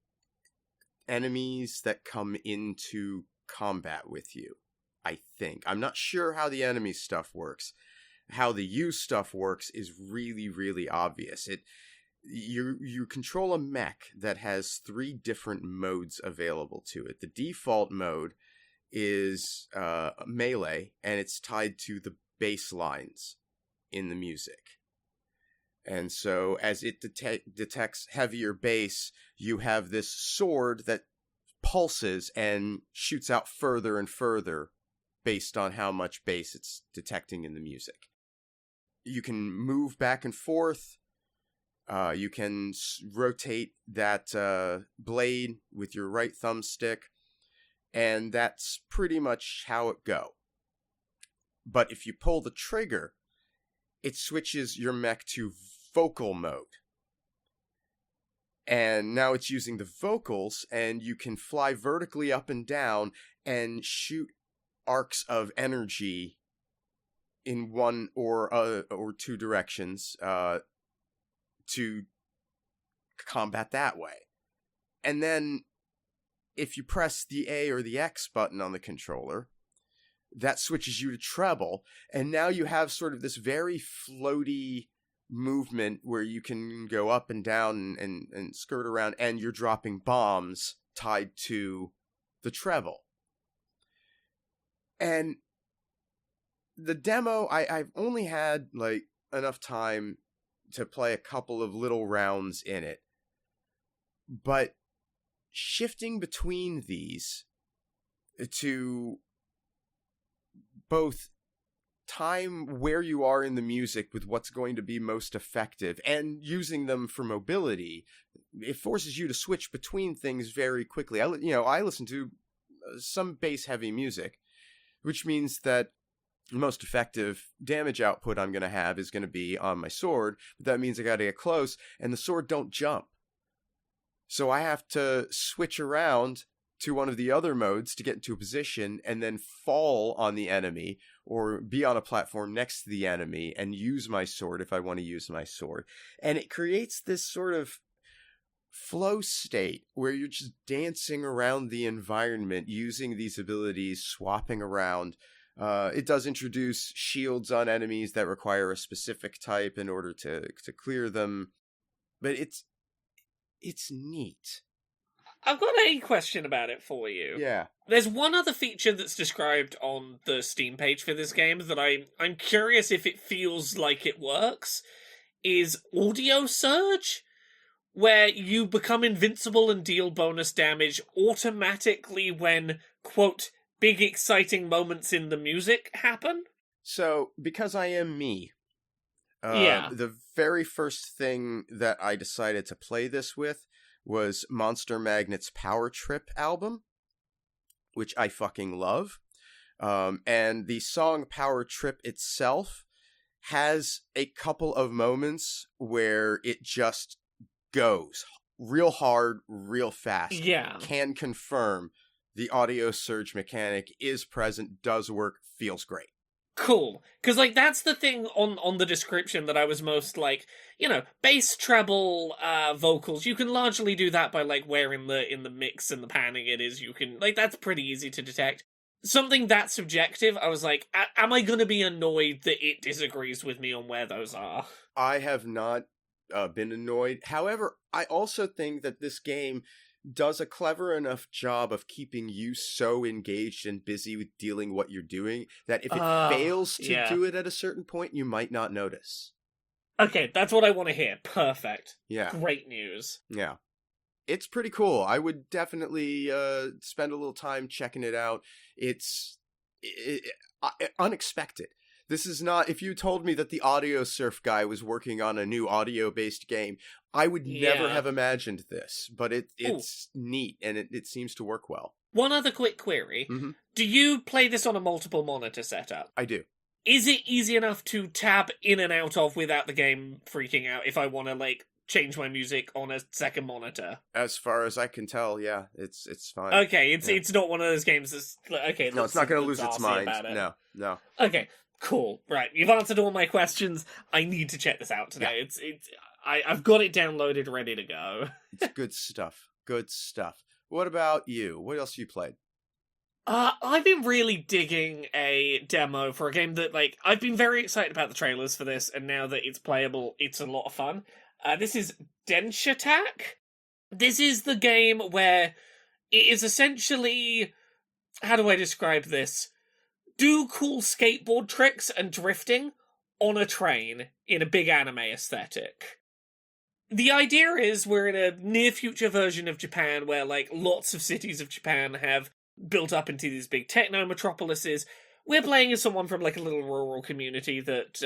enemies that come into combat with you, I think. I'm not sure how the enemy stuff works. How the you stuff works is really, really obvious. You control a mech that has 3 different modes available to it. The default mode is melee, and it's tied to the bass lines in the music. And so as it detects heavier bass, you have this sword that pulses and shoots out further and further based on how much bass it's detecting in the music. You can move back and forth. You can rotate that blade with your right thumbstick. And that's pretty much how it go. But if you pull the trigger, it switches your mech to vocal mode. And now it's using the vocals, and you can fly vertically up and down and shoot arcs of energy in one or 2 directions to combat that way. And then if you press the A or the X button on the controller, that switches you to treble, and now you have sort of this very floaty movement where you can go up and down and skirt around, and you're dropping bombs tied to the treble. And the demo, I've only had like enough time to play a couple of little rounds in it, but shifting between these to both time where you are in the music with what's going to be most effective and using them for mobility, it forces you to switch between things very quickly. I listen to some bass heavy music, which means that the most effective damage output I'm going to have is going to be on my sword, but that means I got to get close, and the sword don't jump. So I have to switch around to one of the other modes to get into a position and then fall on the enemy or be on a platform next to the enemy and use my sword if I want to use my sword. And it creates this sort of flow state where you're just dancing around the environment using these abilities, swapping around. It does introduce shields on enemies that require a specific type in order to clear them, but it's neat. I've got a question about it for you. Yeah. There's one other feature that's described on the Steam page for this game that I'm curious if it feels like it works, is Audio Surge, where you become invincible and deal bonus damage automatically when, quote, big exciting moments in the music happen. So, because I am me, the very first thing that I decided to play this with was Monster Magnet's Power Trip album, which I fucking love. And the song Power Trip itself has a couple of moments where it just goes real hard, real fast. Yeah. Can confirm the audio surge mechanic is present, does work, feels great. Cool. Because, like, that's the thing on the description that I was most, like, you know, bass, treble, vocals. You can largely do that by, like, where in the mix and the panning it is. You can, like, that's pretty easy to detect. Something that subjective, I was like, am I gonna be annoyed that it disagrees with me on where those are? I have not been annoyed. However, I also think that this game does a clever enough job of keeping you so engaged and busy with dealing what you're doing that if it fails to do it at a certain point, you might not notice. Okay, that's what I want to hear. Perfect. Yeah. Great news. Yeah. It's pretty cool. I would definitely spend a little time checking it out. It's unexpected. This is not, if you told me that the Audio Surf guy was working on a new audio-based game, I would never have imagined this, but it's neat, and it seems to work well. One other quick query. Mm-hmm. Do you play this on a multiple monitor setup? I do. Is it easy enough to tab in and out of without the game freaking out if I want to, like, change my music on a second monitor? As far as I can tell, yeah, it's fine. Okay, it's not one of those games that's... Okay, no, it's not going to lose its mind. No. Okay, cool. Right, you've answered all my questions. I need to check this out today. Yeah. I've got it downloaded, ready to go. It's good stuff. Good stuff. What about you? What else have you played? I've been really digging a demo for a game that, like, I've been very excited about the trailers for this, and now that it's playable, it's a lot of fun. This is Denshattack. This is the game where it is essentially... How do I describe this? Do cool skateboard tricks and drifting on a train in a big anime aesthetic. The idea is we're in a near-future version of Japan where, like, lots of cities of Japan have built up into these big techno-metropolises. We're playing as someone from, like, a little rural community that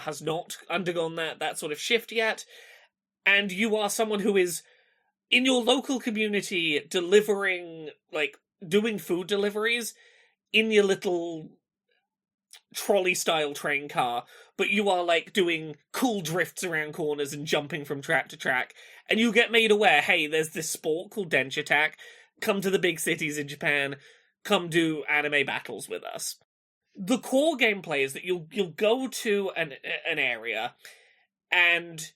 has not undergone that sort of shift yet. And you are someone who is, in your local community, delivering, like, doing food deliveries in your little trolley-style train car, but you are, like, doing cool drifts around corners and jumping from track to track, and you get made aware, hey, there's this sport called Denshattack, come to the big cities in Japan, come do anime battles with us. The core gameplay is that you'll go to an area, and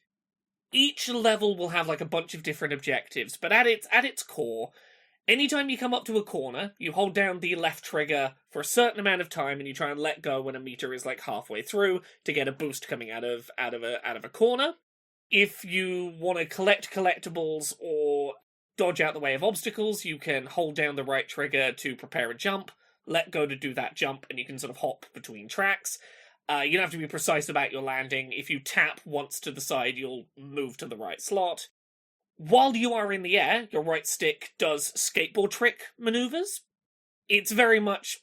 each level will have, like, a bunch of different objectives, but at its core, anytime you come up to a corner, you hold down the left trigger for a certain amount of time, and you try and let go when a meter is, like, halfway through to get a boost coming out of a corner. If you want to collect collectibles or dodge out the way of obstacles, you can hold down the right trigger to prepare a jump, let go to do that jump, and you can sort of hop between tracks. You don't have to be precise about your landing. If you tap once to the side, you'll move to the right slot. While you are in the air, your right stick does skateboard trick maneuvers. It's very much...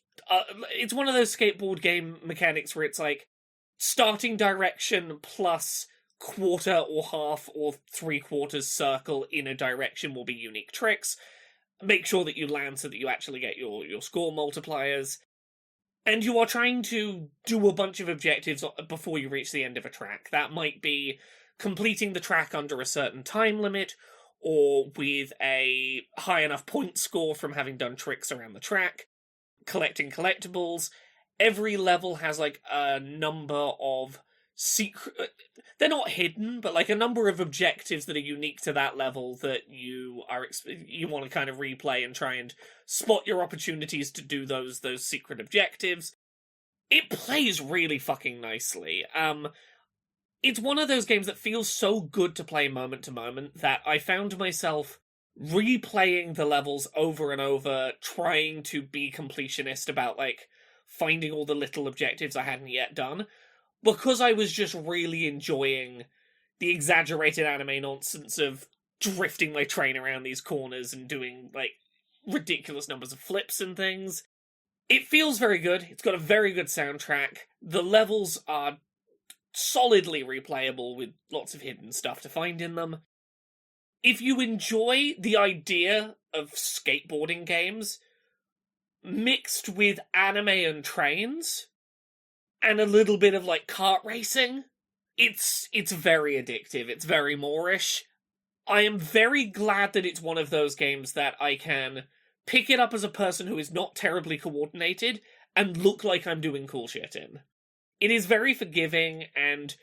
it's one of those skateboard game mechanics where it's like starting direction plus quarter or half or 3/4 circle in a direction will be unique tricks. Make sure that you land so that you actually get your score multipliers. And you are trying to do a bunch of objectives before you reach the end of a track. That might be completing the track under a certain time limit, or with a high enough point score from having done tricks around the track, collecting collectibles. Every level has like a number of secret... They're not hidden, but like a number of objectives that are unique to that level that you want to kind of replay and try and spot your opportunities to do those secret objectives. It plays really fucking nicely. It's one of those games that feels so good to play moment to moment that I found myself replaying the levels over and over, trying to be completionist about, like, finding all the little objectives I hadn't yet done, because I was just really enjoying the exaggerated anime nonsense of drifting my train around these corners and doing, like, ridiculous numbers of flips and things. It feels very good. It's got a very good soundtrack. The levels are solidly replayable with lots of hidden stuff to find in them. If you enjoy the idea of skateboarding games mixed with anime and trains and a little bit of like kart racing, it's very addictive. It's very Moorish. I am very glad that it's one of those games that I can pick it up as a person who is not terribly coordinated and look like I'm doing cool shit in. It is very forgiving, and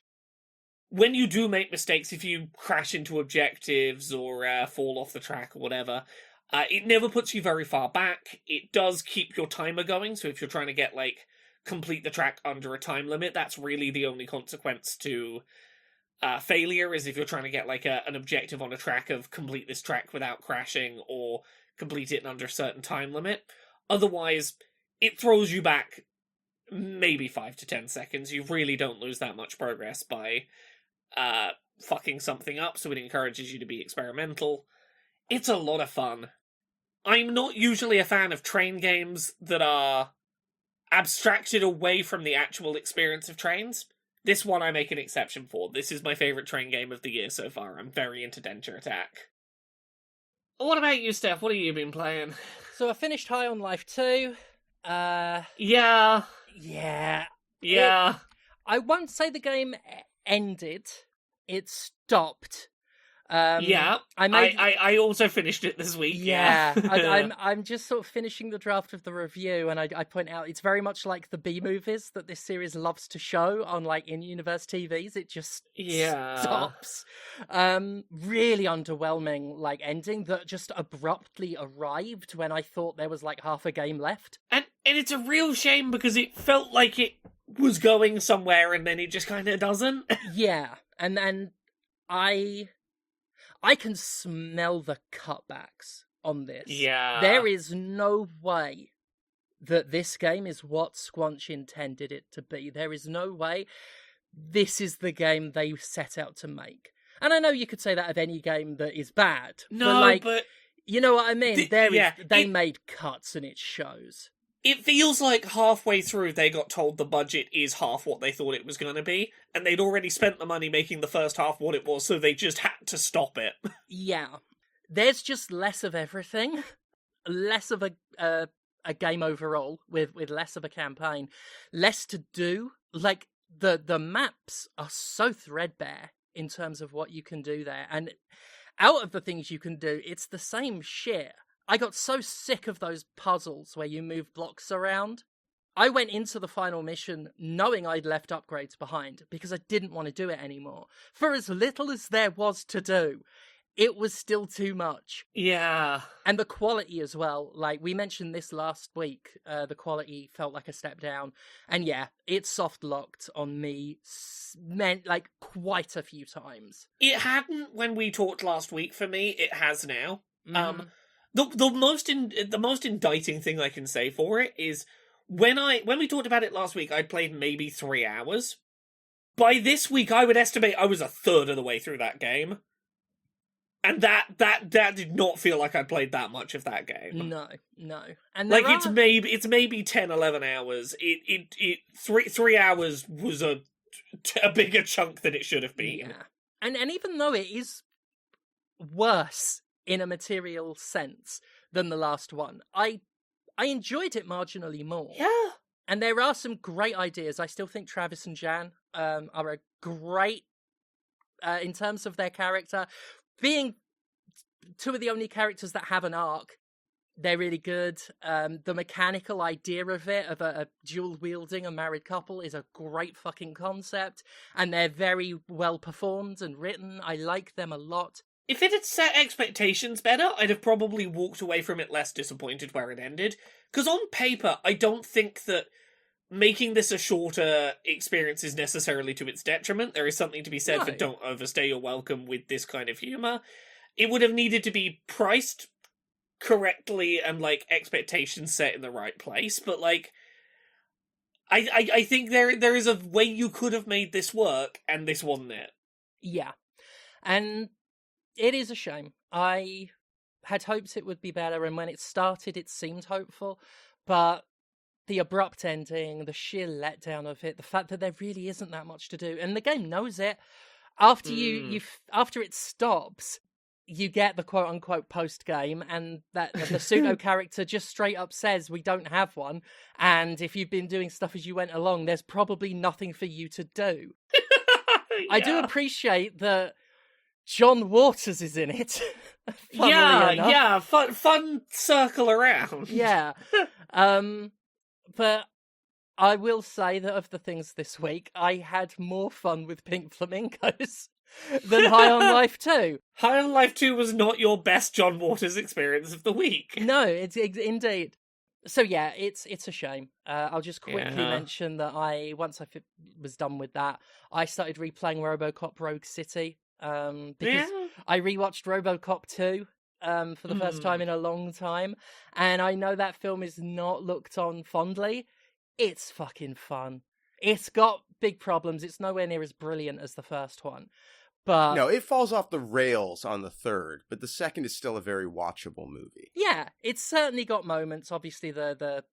when you do make mistakes, if you crash into objectives or fall off the track or whatever, it never puts you very far back. It does keep your timer going, so if you're trying to get, like, complete the track under a time limit, that's really the only consequence to failure, is if you're trying to get, like, an objective on a track of complete this track without crashing or complete it under a certain time limit. Otherwise, it throws you back maybe 5 to 10 seconds. You really don't lose that much progress by fucking something up, so it encourages you to be experimental. It's a lot of fun. I'm not usually a fan of train games that are abstracted away from the actual experience of trains. This one I make an exception for. This is my favourite train game of the year so far. I'm very into Denshattack. What about you, Steph? What have you been playing? So I finished High on Life 2. Yeah. I won't say the game ended. It stopped. I also finished it this week. Yeah. I'm just sort of finishing the draft of the review, and I point out it's very much like the B movies that this series loves to show on like in-universe TVs. It just stops. Really underwhelming like ending that just abruptly arrived when I thought there was like half a game left. And it's a real shame because it felt like it was going somewhere and then it just kind of doesn't. Yeah, and then I can smell the cutbacks on this. Yeah. There is no way that this game is what Squanch intended it to be. There is no way this is the game they set out to make. And I know you could say that of any game that is bad. No, but you know what I mean? They made cuts and it shows. It feels like halfway through they got told the budget is half what they thought it was going to be, and they'd already spent the money making the first half what it was, so they just had to stop it. Yeah. There's just less of everything. Less of a game overall, with less of a campaign. Less to do. Like, the maps are so threadbare in terms of what you can do there, and out of the things you can do, it's the same shit. I got so sick of those puzzles where you move blocks around. I went into the final mission knowing I'd left upgrades behind because I didn't want to do it anymore. For as little as there was to do, it was still too much. Yeah. And the quality as well. Like, we mentioned this last week. The quality felt like a step down. And yeah, it soft-locked on me like quite a few times. It hadn't when we talked last week for me. It has now. Mm. The most indicting thing I can say for it is when we talked about it last week, I'd played maybe 3 hours. By this week, I would estimate I was a third of the way through that game, and that did not feel like I'd played that much of that game. No, and like it's maybe 10, 11 hours. It 3 hours was a bigger chunk than it should have been. Yeah, and even though it is worse in a material sense than the last one, I enjoyed it marginally more. Yeah. And there are some great ideas. I still think Travis and Jan are a great, in terms of their character, being two of the only characters that have an arc. They're really good. The mechanical idea of it, of a dual-wielding a married couple, is a great fucking concept. And they're very well performed and written. I like them a lot. If it had set expectations better, I'd have probably walked away from it less disappointed where it ended. Because on paper, I don't think that making this a shorter experience is necessarily to its detriment. There is something to be said for don't overstay your welcome with this kind of humour. It would have needed to be priced correctly and, like, expectations set in the right place, but, like, I think there is a way you could have made this work, and this wasn't it. Yeah. And it is a shame. I had hopes it would be better, and when it started, it seemed hopeful, but the abrupt ending, the sheer letdown of it, the fact that there really isn't that much to do, and the game knows it. After after it stops, you get the quote-unquote post-game, and that the pseudo character just straight up says, we don't have one, and if you've been doing stuff as you went along, there's probably nothing for you to do. Yeah. I do appreciate that John Waters is in it. Fun circle around. Yeah. But I will say that of the things this week, I had more fun with Pink Flamingos than High on Life 2. High on Life 2 was not your best John Waters experience of the week. No, it's indeed. So yeah, it's a shame. I'll just quickly mention that once I was done with that, I started replaying RoboCop Rogue City, because I rewatched RoboCop 2 for the first time in a long time, and I know that film is not looked on fondly. It's fucking fun. It's got big problems. It's nowhere near as brilliant as the first one. But no, it falls off the rails on the third, but the second is still a very watchable movie. Yeah, it's certainly got moments. Obviously, the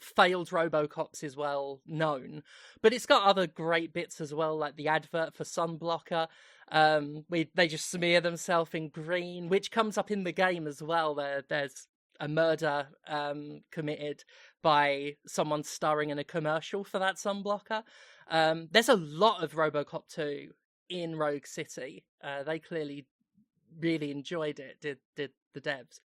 failed RoboCops is well known, but it's got other great bits as well, like the advert for Sunblocker. They just smear themselves in green, which comes up in the game as well. There's a murder committed by someone starring in a commercial for that Sunblocker. There's a lot of RoboCop 2 in Rogue City. They clearly really enjoyed it, did the devs.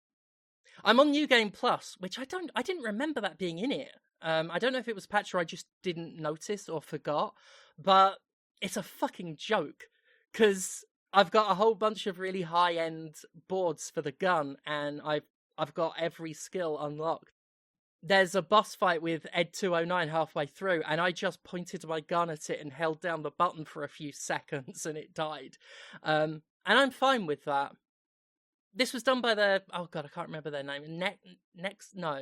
I'm on New Game Plus, which I didn't remember that being in it. I don't know if it was patched or I just didn't notice or forgot, but it's a fucking joke, because I've got a whole bunch of really high-end boards for the gun, and I've got every skill unlocked. There's a boss fight with Ed 209 halfway through, and I just pointed my gun at it and held down the button for a few seconds, and it died. And I'm fine with that. This was done by I can't remember their name. No,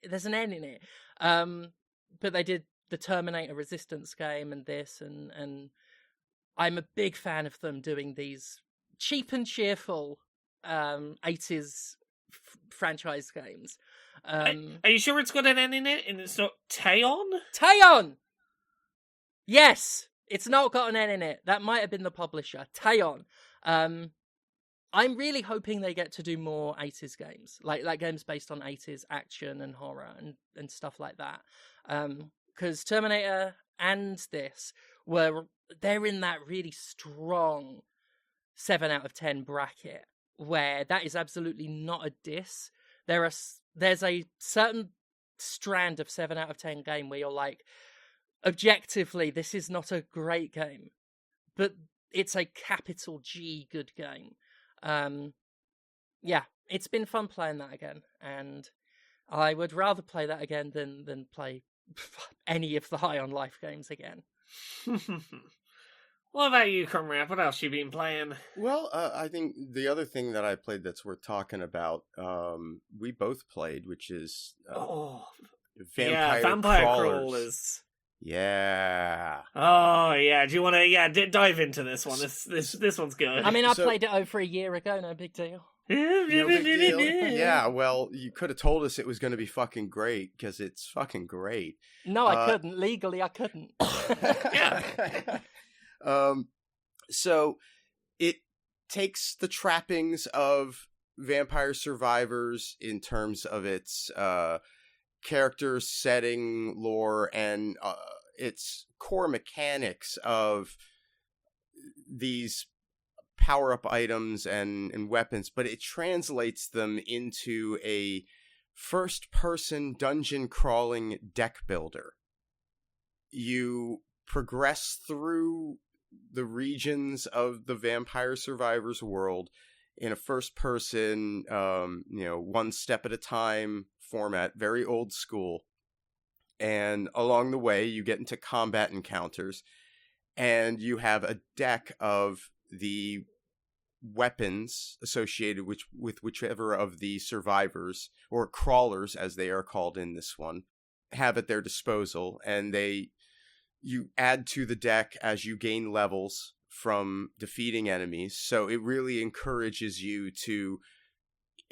there's an N in it. But they did the Terminator Resistance game and this, and I'm a big fan of them doing these cheap and cheerful 80s franchise games. Are you sure it's got an N in it and it's not Taeon? Taeon! Yes! It's not got an N in it. That might have been the publisher. Taeon. I'm really hoping they get to do more 80s games. Like games based on 80s action and horror and stuff like that. Because Terminator and this they're in that really strong 7 out of 10 bracket, where that is absolutely not a diss. There's a certain strand of 7 out of 10 game where you're like, objectively, this is not a great game, but it's a capital G good game. Yeah, it's been fun playing that again, and I would rather play that again than play any of the High on Life games again. What about you, Comrade? What else you been playing? Well, I think the other thing that I played that's worth talking about, we both played, which is Vampire Crawlers. Yeah. Oh yeah. Do you want to dive into this one? This one's good. I mean, I played it over a year ago. No big deal. No big deal. Yeah. Well, you could have told us it was going to be fucking great, because it's fucking great. No, I couldn't. Legally, I couldn't. Yeah. So it takes the trappings of Vampire Survivors in terms of its characters, setting, lore, and its core mechanics of these power-up items and weapons, but it translates them into a first-person dungeon-crawling deck builder. You progress through the regions of the Vampire Survivors world in a first-person, one step at a time format, very old school. And along the way, you get into combat encounters, and you have a deck of the weapons associated with whichever of the survivors, or crawlers as they are called in this one, have at their disposal, and you add to the deck as you gain levels from defeating enemies. So it really encourages you to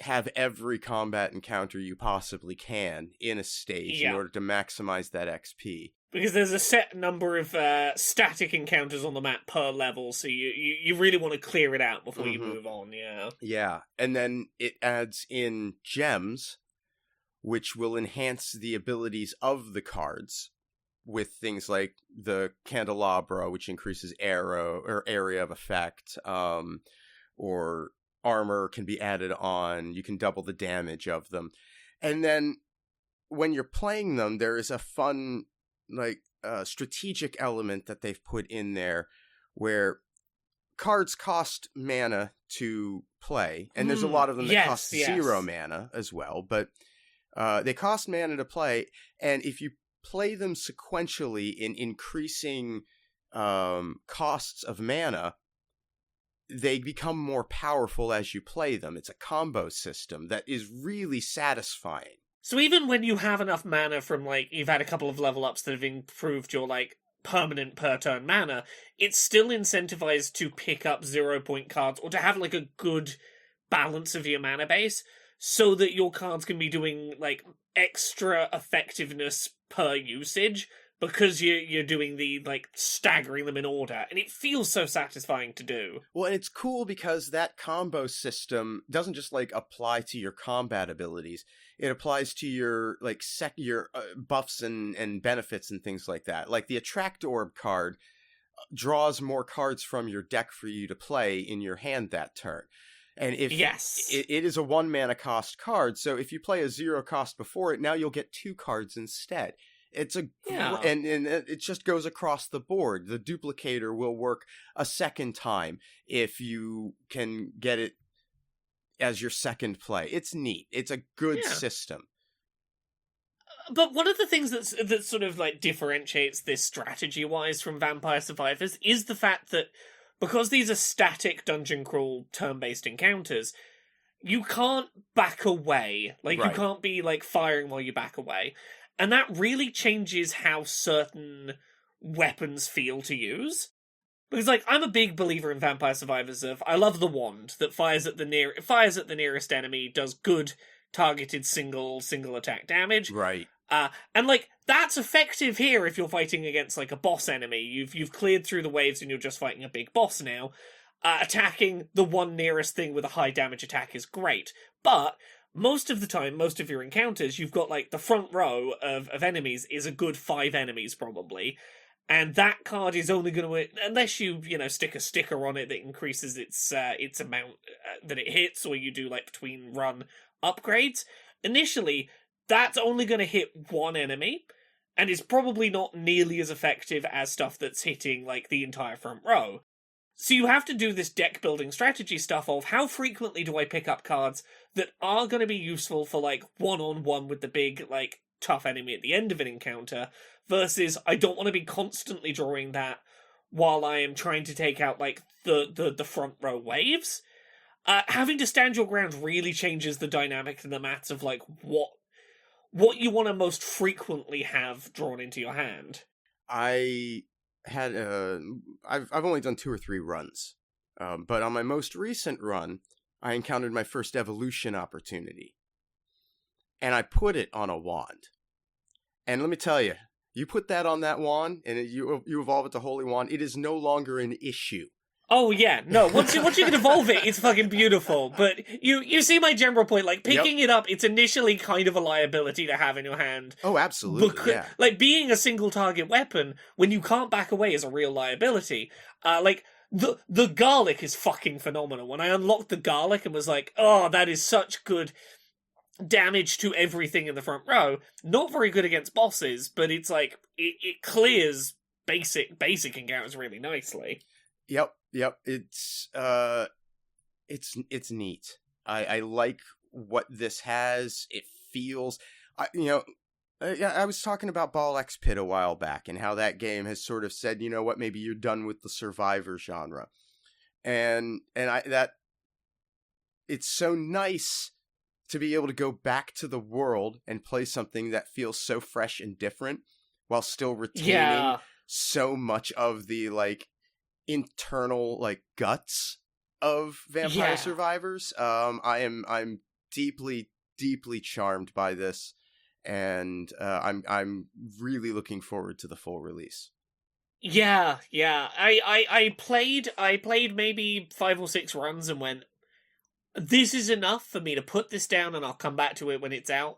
have every combat encounter you possibly can in a stage in order to maximize that XP. Because there's a set number of static encounters on the map per level, so you really want to clear it out before you move on, Yeah, and then it adds in gems, which will enhance the abilities of the cards, with things like the candelabra, which increases area of effect, or armor can be added on. You can double the damage of them. And then when you're playing them, there is a fun strategic element that they've put in there where cards cost mana to play, and there's a lot of them that cost 0 mana as well, but they cost mana to play, and if you play them sequentially in increasing costs of mana, they become more powerful as you play them. It's a combo system that is really satisfying. So even when you have enough mana from, you've had a couple of level ups that have improved your, permanent per turn mana, it's still incentivized to pick up 0-point cards, or to have, a good balance of your mana base, so that your cards can be doing, extra effectiveness per usage, because you're doing the, staggering them in order, and it feels so satisfying to do. Well, and it's cool because that combo system doesn't just, apply to your combat abilities. It applies to your, your buffs and benefits and things like that. Like, the Attract Orb card draws more cards from your deck for you to play in your hand that turn. And if it is a 1 mana cost card, so if you play a 0 cost before it, now you'll get 2 cards instead. It's and it just goes across the board. The duplicator will work a second time if you can get it as your second play. It's neat. It's a good system. But one of the things that sort of differentiates this strategy-wise from Vampire Survivors is the fact that because these are static dungeon crawl turn-based encounters, you can't back away. You can't be firing while you back away. And that really changes how certain weapons feel to use. Because, I'm a big believer in Vampire Survivors I love the wand that fires at the nearest enemy, does good targeted single attack damage. Right. And that's effective here if you're fighting against a boss enemy. You've cleared through the waves and you're just fighting a big boss now. Attacking the one nearest thing with a high damage attack is great. But most of the time, most of your encounters, you've got the front row of enemies is a good 5 enemies probably. And that card is only going to, unless you stick a sticker on it that increases its amount that it hits, or you do between run upgrades. Initially, that's only going to hit 1 enemy, and is probably not nearly as effective as stuff that's hitting the entire front row. So you have to do this deck building strategy stuff of how frequently do I pick up cards that are going to be useful for one-on-one with the big tough enemy at the end of an encounter, versus I don't want to be constantly drawing that while I am trying to take out the front row waves. Having to stand your ground really changes the dynamic and the maths of what you want to most frequently have drawn into your hand. I've only done 2 or 3 runs, but on my most recent run, I encountered my first evolution opportunity, and I put it on a wand. And let me tell you, you put that on that wand, and you evolve it to Holy Wand, it is no longer an issue. Oh yeah, no. Once you can evolve it, it's fucking beautiful. But you see my general point. Like picking it up, it's initially kind of a liability to have in your hand. Oh, absolutely. Yeah. Like being a single target weapon when you can't back away is a real liability. Like the garlic is fucking phenomenal. When I unlocked the garlic and was like, oh, that is such good damage to everything in the front row. Not very good against bosses, but it's like it clears basic encounters really nicely. Yep. It's neat. I like what this has. It feels, I was talking about Ball X Pit a while back and how that game has sort of said, you know what, maybe you're done with the survivor genre, and it's so nice to be able to go back to the world and play something that feels so fresh and different while still retaining so much of the like internal like guts of Vampire Survivors. I'm deeply charmed by this, and I'm really looking forward to the full release. Yeah. I played maybe 5 or 6 runs and went, this is enough for me to put this down, and I'll come back to it when it's out.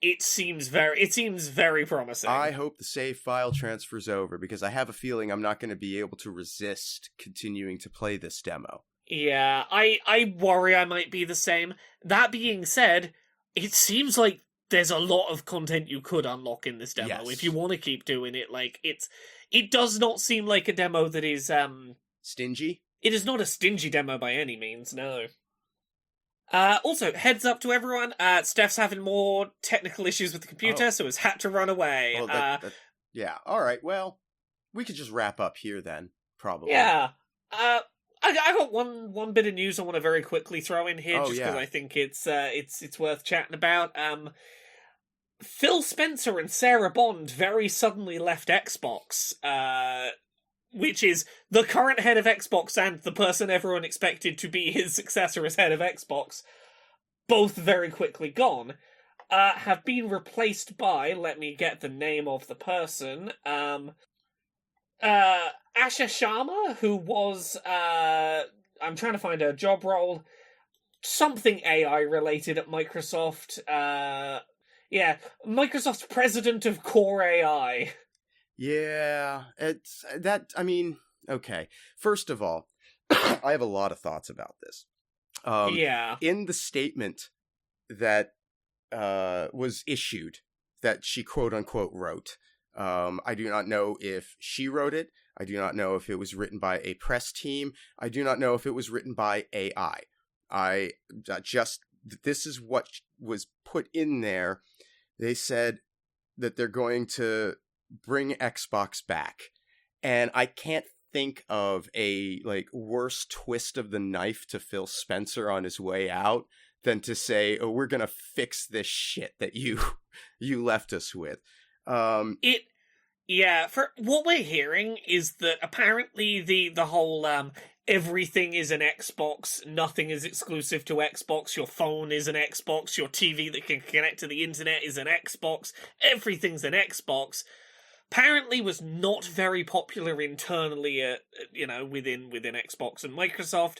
It seems very promising. I hope the save file transfers over, because I have a feeling I'm not going to be able to resist continuing to play this demo. Yeah, I worry I might be the same. That being said, it seems like there's a lot of content you could unlock in this demo if you want to keep doing it. Like it does not seem like a demo that is stingy. It is not a stingy demo by any means, no. Also, heads up to everyone, Steph's having more technical issues with the computer, so has had to run away. Well, yeah, alright, well, we could just wrap up here then, probably. Yeah. I got one bit of news I want to very quickly throw in here, just because I think it's worth chatting about. Phil Spencer and Sarah Bond very suddenly left Xbox, which is the current head of Xbox and the person everyone expected to be his successor as head of Xbox, both very quickly gone, have been replaced by, let me get the name of the person, Asha Sharma, who was, I'm trying to find her job role, something AI related at Microsoft, Microsoft's president of Core AI. Yeah, it's that. I mean, okay. First of all, I have a lot of thoughts about this. In the statement that was issued, that she quote unquote wrote, I do not know if she wrote it. I do not know if it was written by a press team. I do not know if it was written by AI. This is what was put in there. They said that they're going to bring Xbox back, and I can't think of a worse twist of the knife to Phil Spencer on his way out than to say, "Oh, we're gonna fix this shit that you left us with." For what we're hearing is that apparently the whole everything is an Xbox, nothing is exclusive to Xbox, your phone is an Xbox, your TV that can connect to the internet is an Xbox, everything's an Xbox, apparently was not very popular internally within Xbox and Microsoft,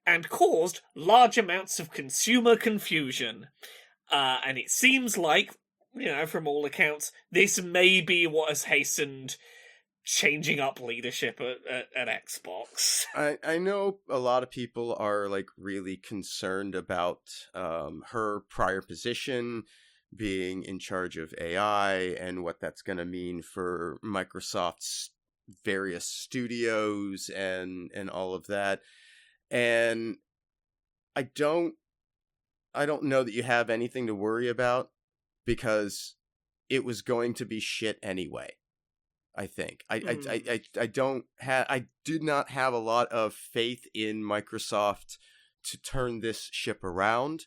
and caused large amounts of consumer confusion. And it seems like, from all accounts, this may be what has hastened changing up leadership at Xbox. I know a lot of people are really concerned about her prior position, being in charge of AI and what that's going to mean for Microsoft's various studios and all of that. And I don't know that you have anything to worry about, because it was going to be shit anyway. I think I do not have a lot of faith in Microsoft to turn this ship around.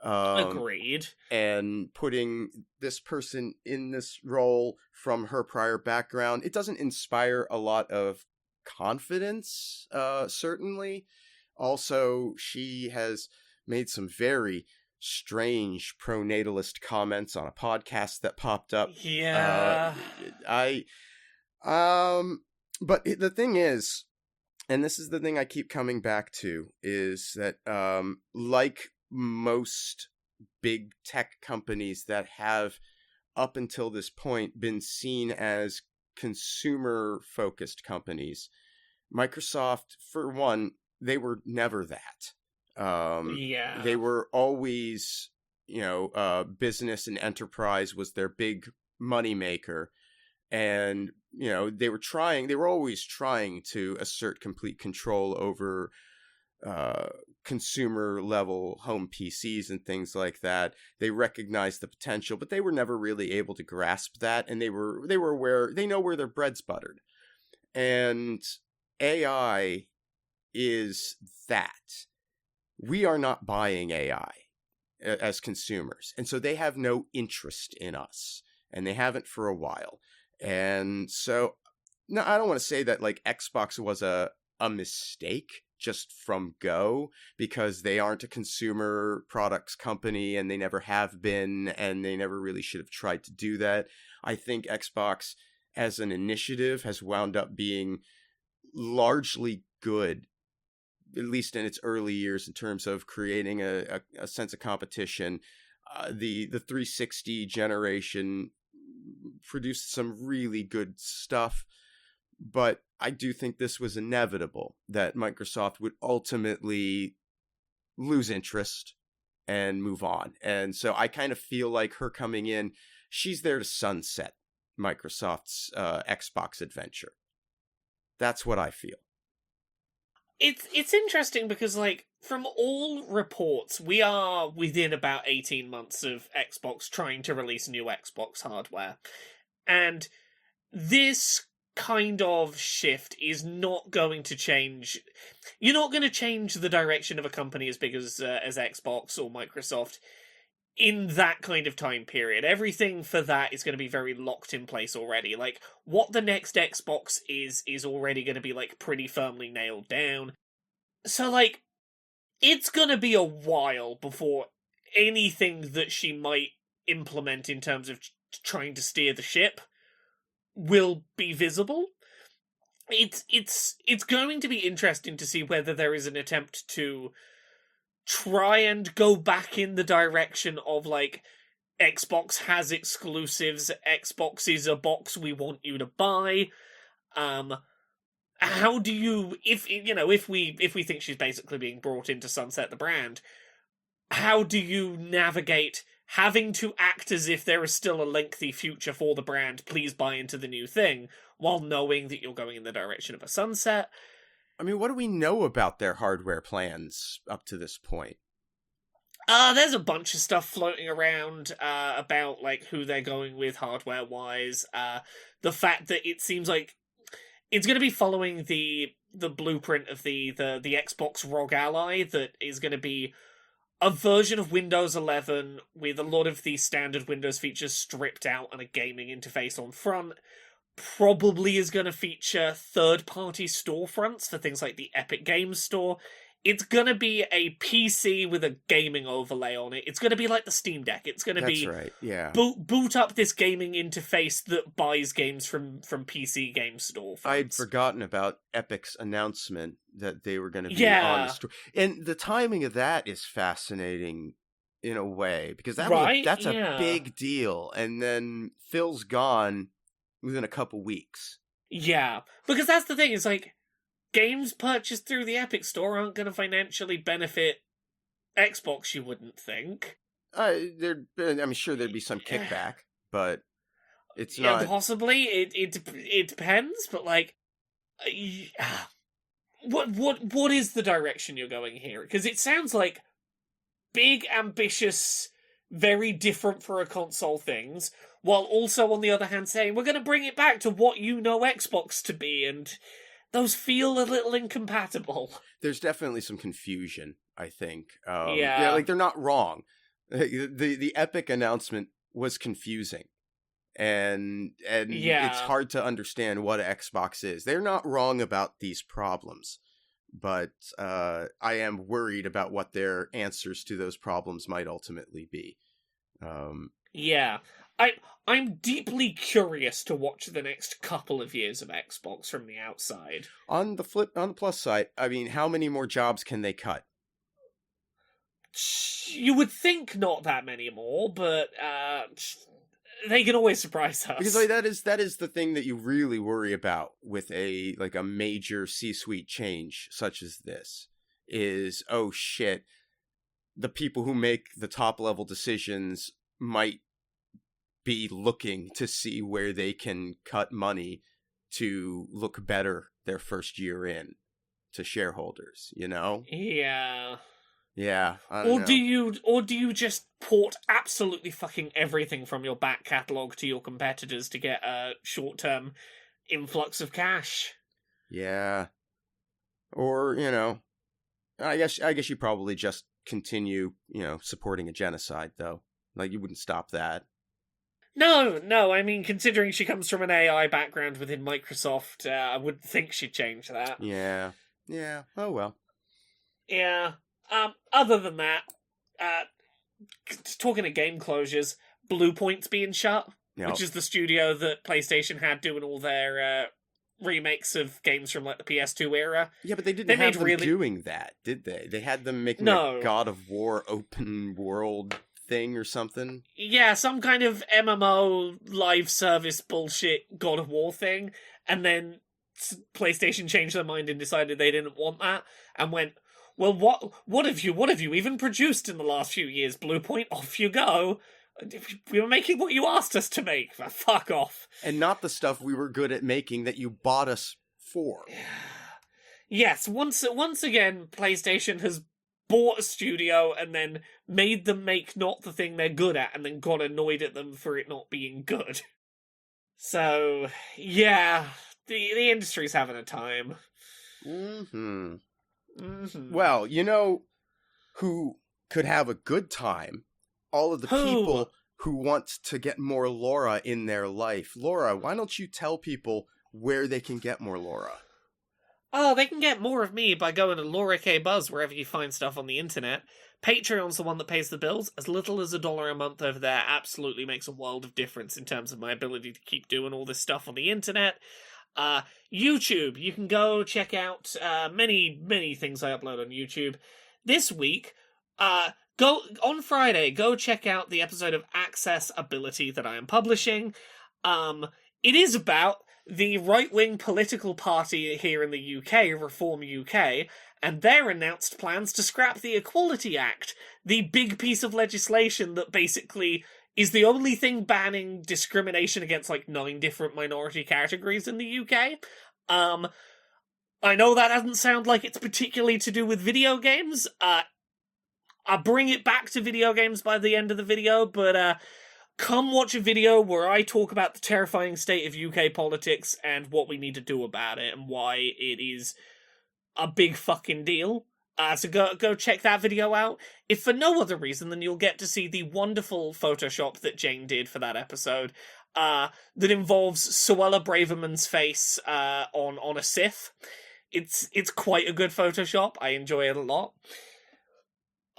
Agreed. And putting this person in this role from her prior background, it doesn't inspire a lot of confidence, certainly. Also, she has made some very strange pro-natalist comments on a podcast that popped up. Yeah. But the thing is, and this is the thing I keep coming back to, is that like most big tech companies that have up until this point been seen as consumer focused companies, Microsoft, for one, they were never that. Yeah. They were always, business and enterprise was their big moneymaker. And, they were always trying to assert complete control over consumer level home PCs and things like that. They recognized the potential, but they were never really able to grasp that. And they were aware, they know where their bread's buttered. And AI is that. We are not buying AI as consumers. And so they have no interest in us. And they haven't for a while. And so, no, I don't want to say that like Xbox was a mistake just from go, because they aren't a consumer products company and they never have been, and they never really should have tried to do that. I think Xbox as an initiative has wound up being largely good, at least in its early years, in terms of creating a sense of competition. The 360 generation produced some really good stuff, but I do think this was inevitable, that Microsoft would ultimately lose interest and move on. And so I kind of feel like her coming in, she's there to sunset Microsoft's Xbox adventure. That's what I feel. It's interesting because, like, from all reports, we are within about 18 months of Xbox trying to release new Xbox hardware. And this kind of shift is not going to change. You're not going to change the direction of a company as big as Xbox or Microsoft in that kind of time period. Everything for that is going to be very locked in place already. Like, what the next Xbox is already going to be, like, pretty firmly nailed down. So, like, it's going to be a while before anything that she might implement in terms of trying to steer the ship will be visible. It's going to be interesting to see whether there is an attempt to try and go back in the direction of, like, Xbox has exclusives, Xbox is a box we want you to buy. How do you, if we think she's basically being brought in to sunset the brand, how do you navigate having to act as if there is still a lengthy future for the brand, please buy into the new thing, while knowing that you're going in the direction of a sunset? I mean, what do we know about their hardware plans up to this point? There's a bunch of stuff floating around about, like, who they're going with hardware-wise. The fact that it seems like it's going to be following the blueprint of the Xbox ROG Ally, that is going to be a version of Windows 11 with a lot of the standard Windows features stripped out and a gaming interface on front. Probably is going to feature third-party storefronts for things like the Epic Games Store. It's going to be a PC with a gaming overlay on it. It's going to be like the Steam Deck. It's going to be right, yeah. Boot up this gaming interface that buys games from PC Game Store. I'd forgotten about Epic's announcement that they were going to be on the store. And the timing of that is fascinating in a way, because that's a big deal. And then Phil's gone within a couple weeks. Yeah, because that's the thing, is like, games purchased through the Epic Store aren't going to financially benefit Xbox, you wouldn't think. I'm sure there'd be some kickback, but it's not. Yeah, possibly. It depends, but, like, what is the direction you're going here? Because it sounds like big, ambitious, very different for a console things, while also, on the other hand, saying, we're going to bring it back to what you know Xbox to be, and those feel a little incompatible. There's definitely some confusion, I think. Yeah, like, they're not wrong. The Epic announcement was confusing, and it's hard to understand what Xbox is. They're not wrong about these problems, but I am worried about what their answers to those problems might ultimately be. Yeah. I'm deeply curious to watch the next couple of years of Xbox from the outside. On the plus side, I mean, how many more jobs can they cut? You would think not that many more, but they can always surprise us. Because that is the thing that you really worry about with a major C-suite change such as this is, oh shit, the people who make the top level decisions might be looking to see where they can cut money to look better their first year in to shareholders, you know? Yeah. Yeah, I don't know. Do you just port absolutely fucking everything from your back catalogue to your competitors to get a short-term influx of cash? Yeah. Or, I guess you probably just continue, supporting a genocide, though. Like, you wouldn't stop that. No, I mean, considering she comes from an AI background within Microsoft, I wouldn't think she'd change that. Yeah, oh well. Yeah. Other than that, talking of game closures, Blue Point's being shut, which is the studio that PlayStation had doing all their remakes of games from like the PS2 era. Yeah, but they didn't have them doing that, did they? They had them making a God of War open world thing or something. Yeah, some kind of MMO live service bullshit God of War thing, and then PlayStation changed their mind and decided they didn't want that, and went, well, what have you even produced in the last few years, Blue Point? Off you go. We were making what you asked us to make. Fuck off. And not the stuff we were good at making that you bought us for. Yes, once again, PlayStation has bought a studio and then made them make not the thing they're good at and then got annoyed at them for it not being good. So, yeah, the industry's having a time. Mm-hmm. Well, you know who could have a good time? All of the people who want to get more Laura in their life. Laura, why don't you tell people where they can get more Laura? Oh, they can get more of me by going to Laura K. Buzz wherever you find stuff on the internet. Patreon's the one that pays the bills. As little as $1 a month over there absolutely makes a world of difference in terms of my ability to keep doing all this stuff on the internet. YouTube, you can go check out many things I upload on YouTube. This week, go on Friday, go check out the episode of Accessibility that I am publishing. It is about the right-wing political party here in the UK, Reform UK, and their announced plans to scrap the Equality Act, the big piece of legislation that basically is the only thing banning discrimination against, 9 different minority categories in the UK. I know that doesn't sound like it's particularly to do with video games. I'll bring it back to video games by the end of the video, but come watch a video where I talk about the terrifying state of UK politics and what we need to do about it and why it is a big fucking deal. So go check that video out. If for no other reason than you'll get to see the wonderful Photoshop that Jane did for that episode, that involves Suella Braverman's face on a Sith. It's quite a good Photoshop. I enjoy it a lot.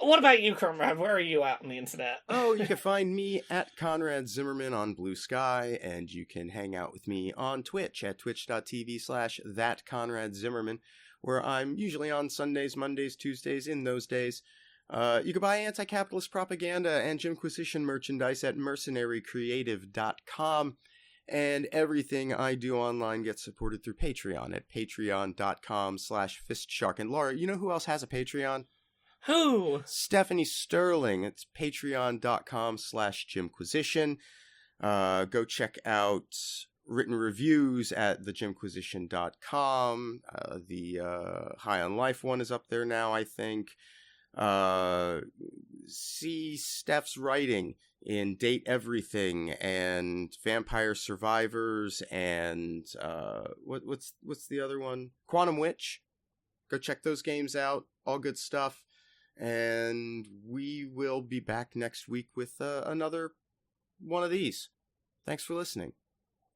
What about you, Conrad? Where are you at on the internet? Oh, you can find me at Conrad Zimmerman on Blue Sky, and you can hang out with me on Twitch at twitch.tv/thatconradzimmerman, where I'm usually on Sundays, Mondays, Tuesdays, in those days. You can buy anti-capitalist propaganda and Jimquisition merchandise at mercenarycreative.com, and everything I do online gets supported through Patreon at patreon.com/fistshark. And Laura, you know who else has a Patreon? Who? Stephanie Sterling. It's patreon.com/Jimquisition. Go check out written reviews at thejimquisition.com. The High on Life one is up there now, I think. See Steph's writing in Date Everything and Vampire Survivors and what's the other one? Quantum Witch. Go check those games out. All good stuff. And we will be back next week with another one of these. Thanks for listening.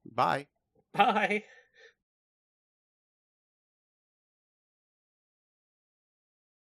Bye. Bye.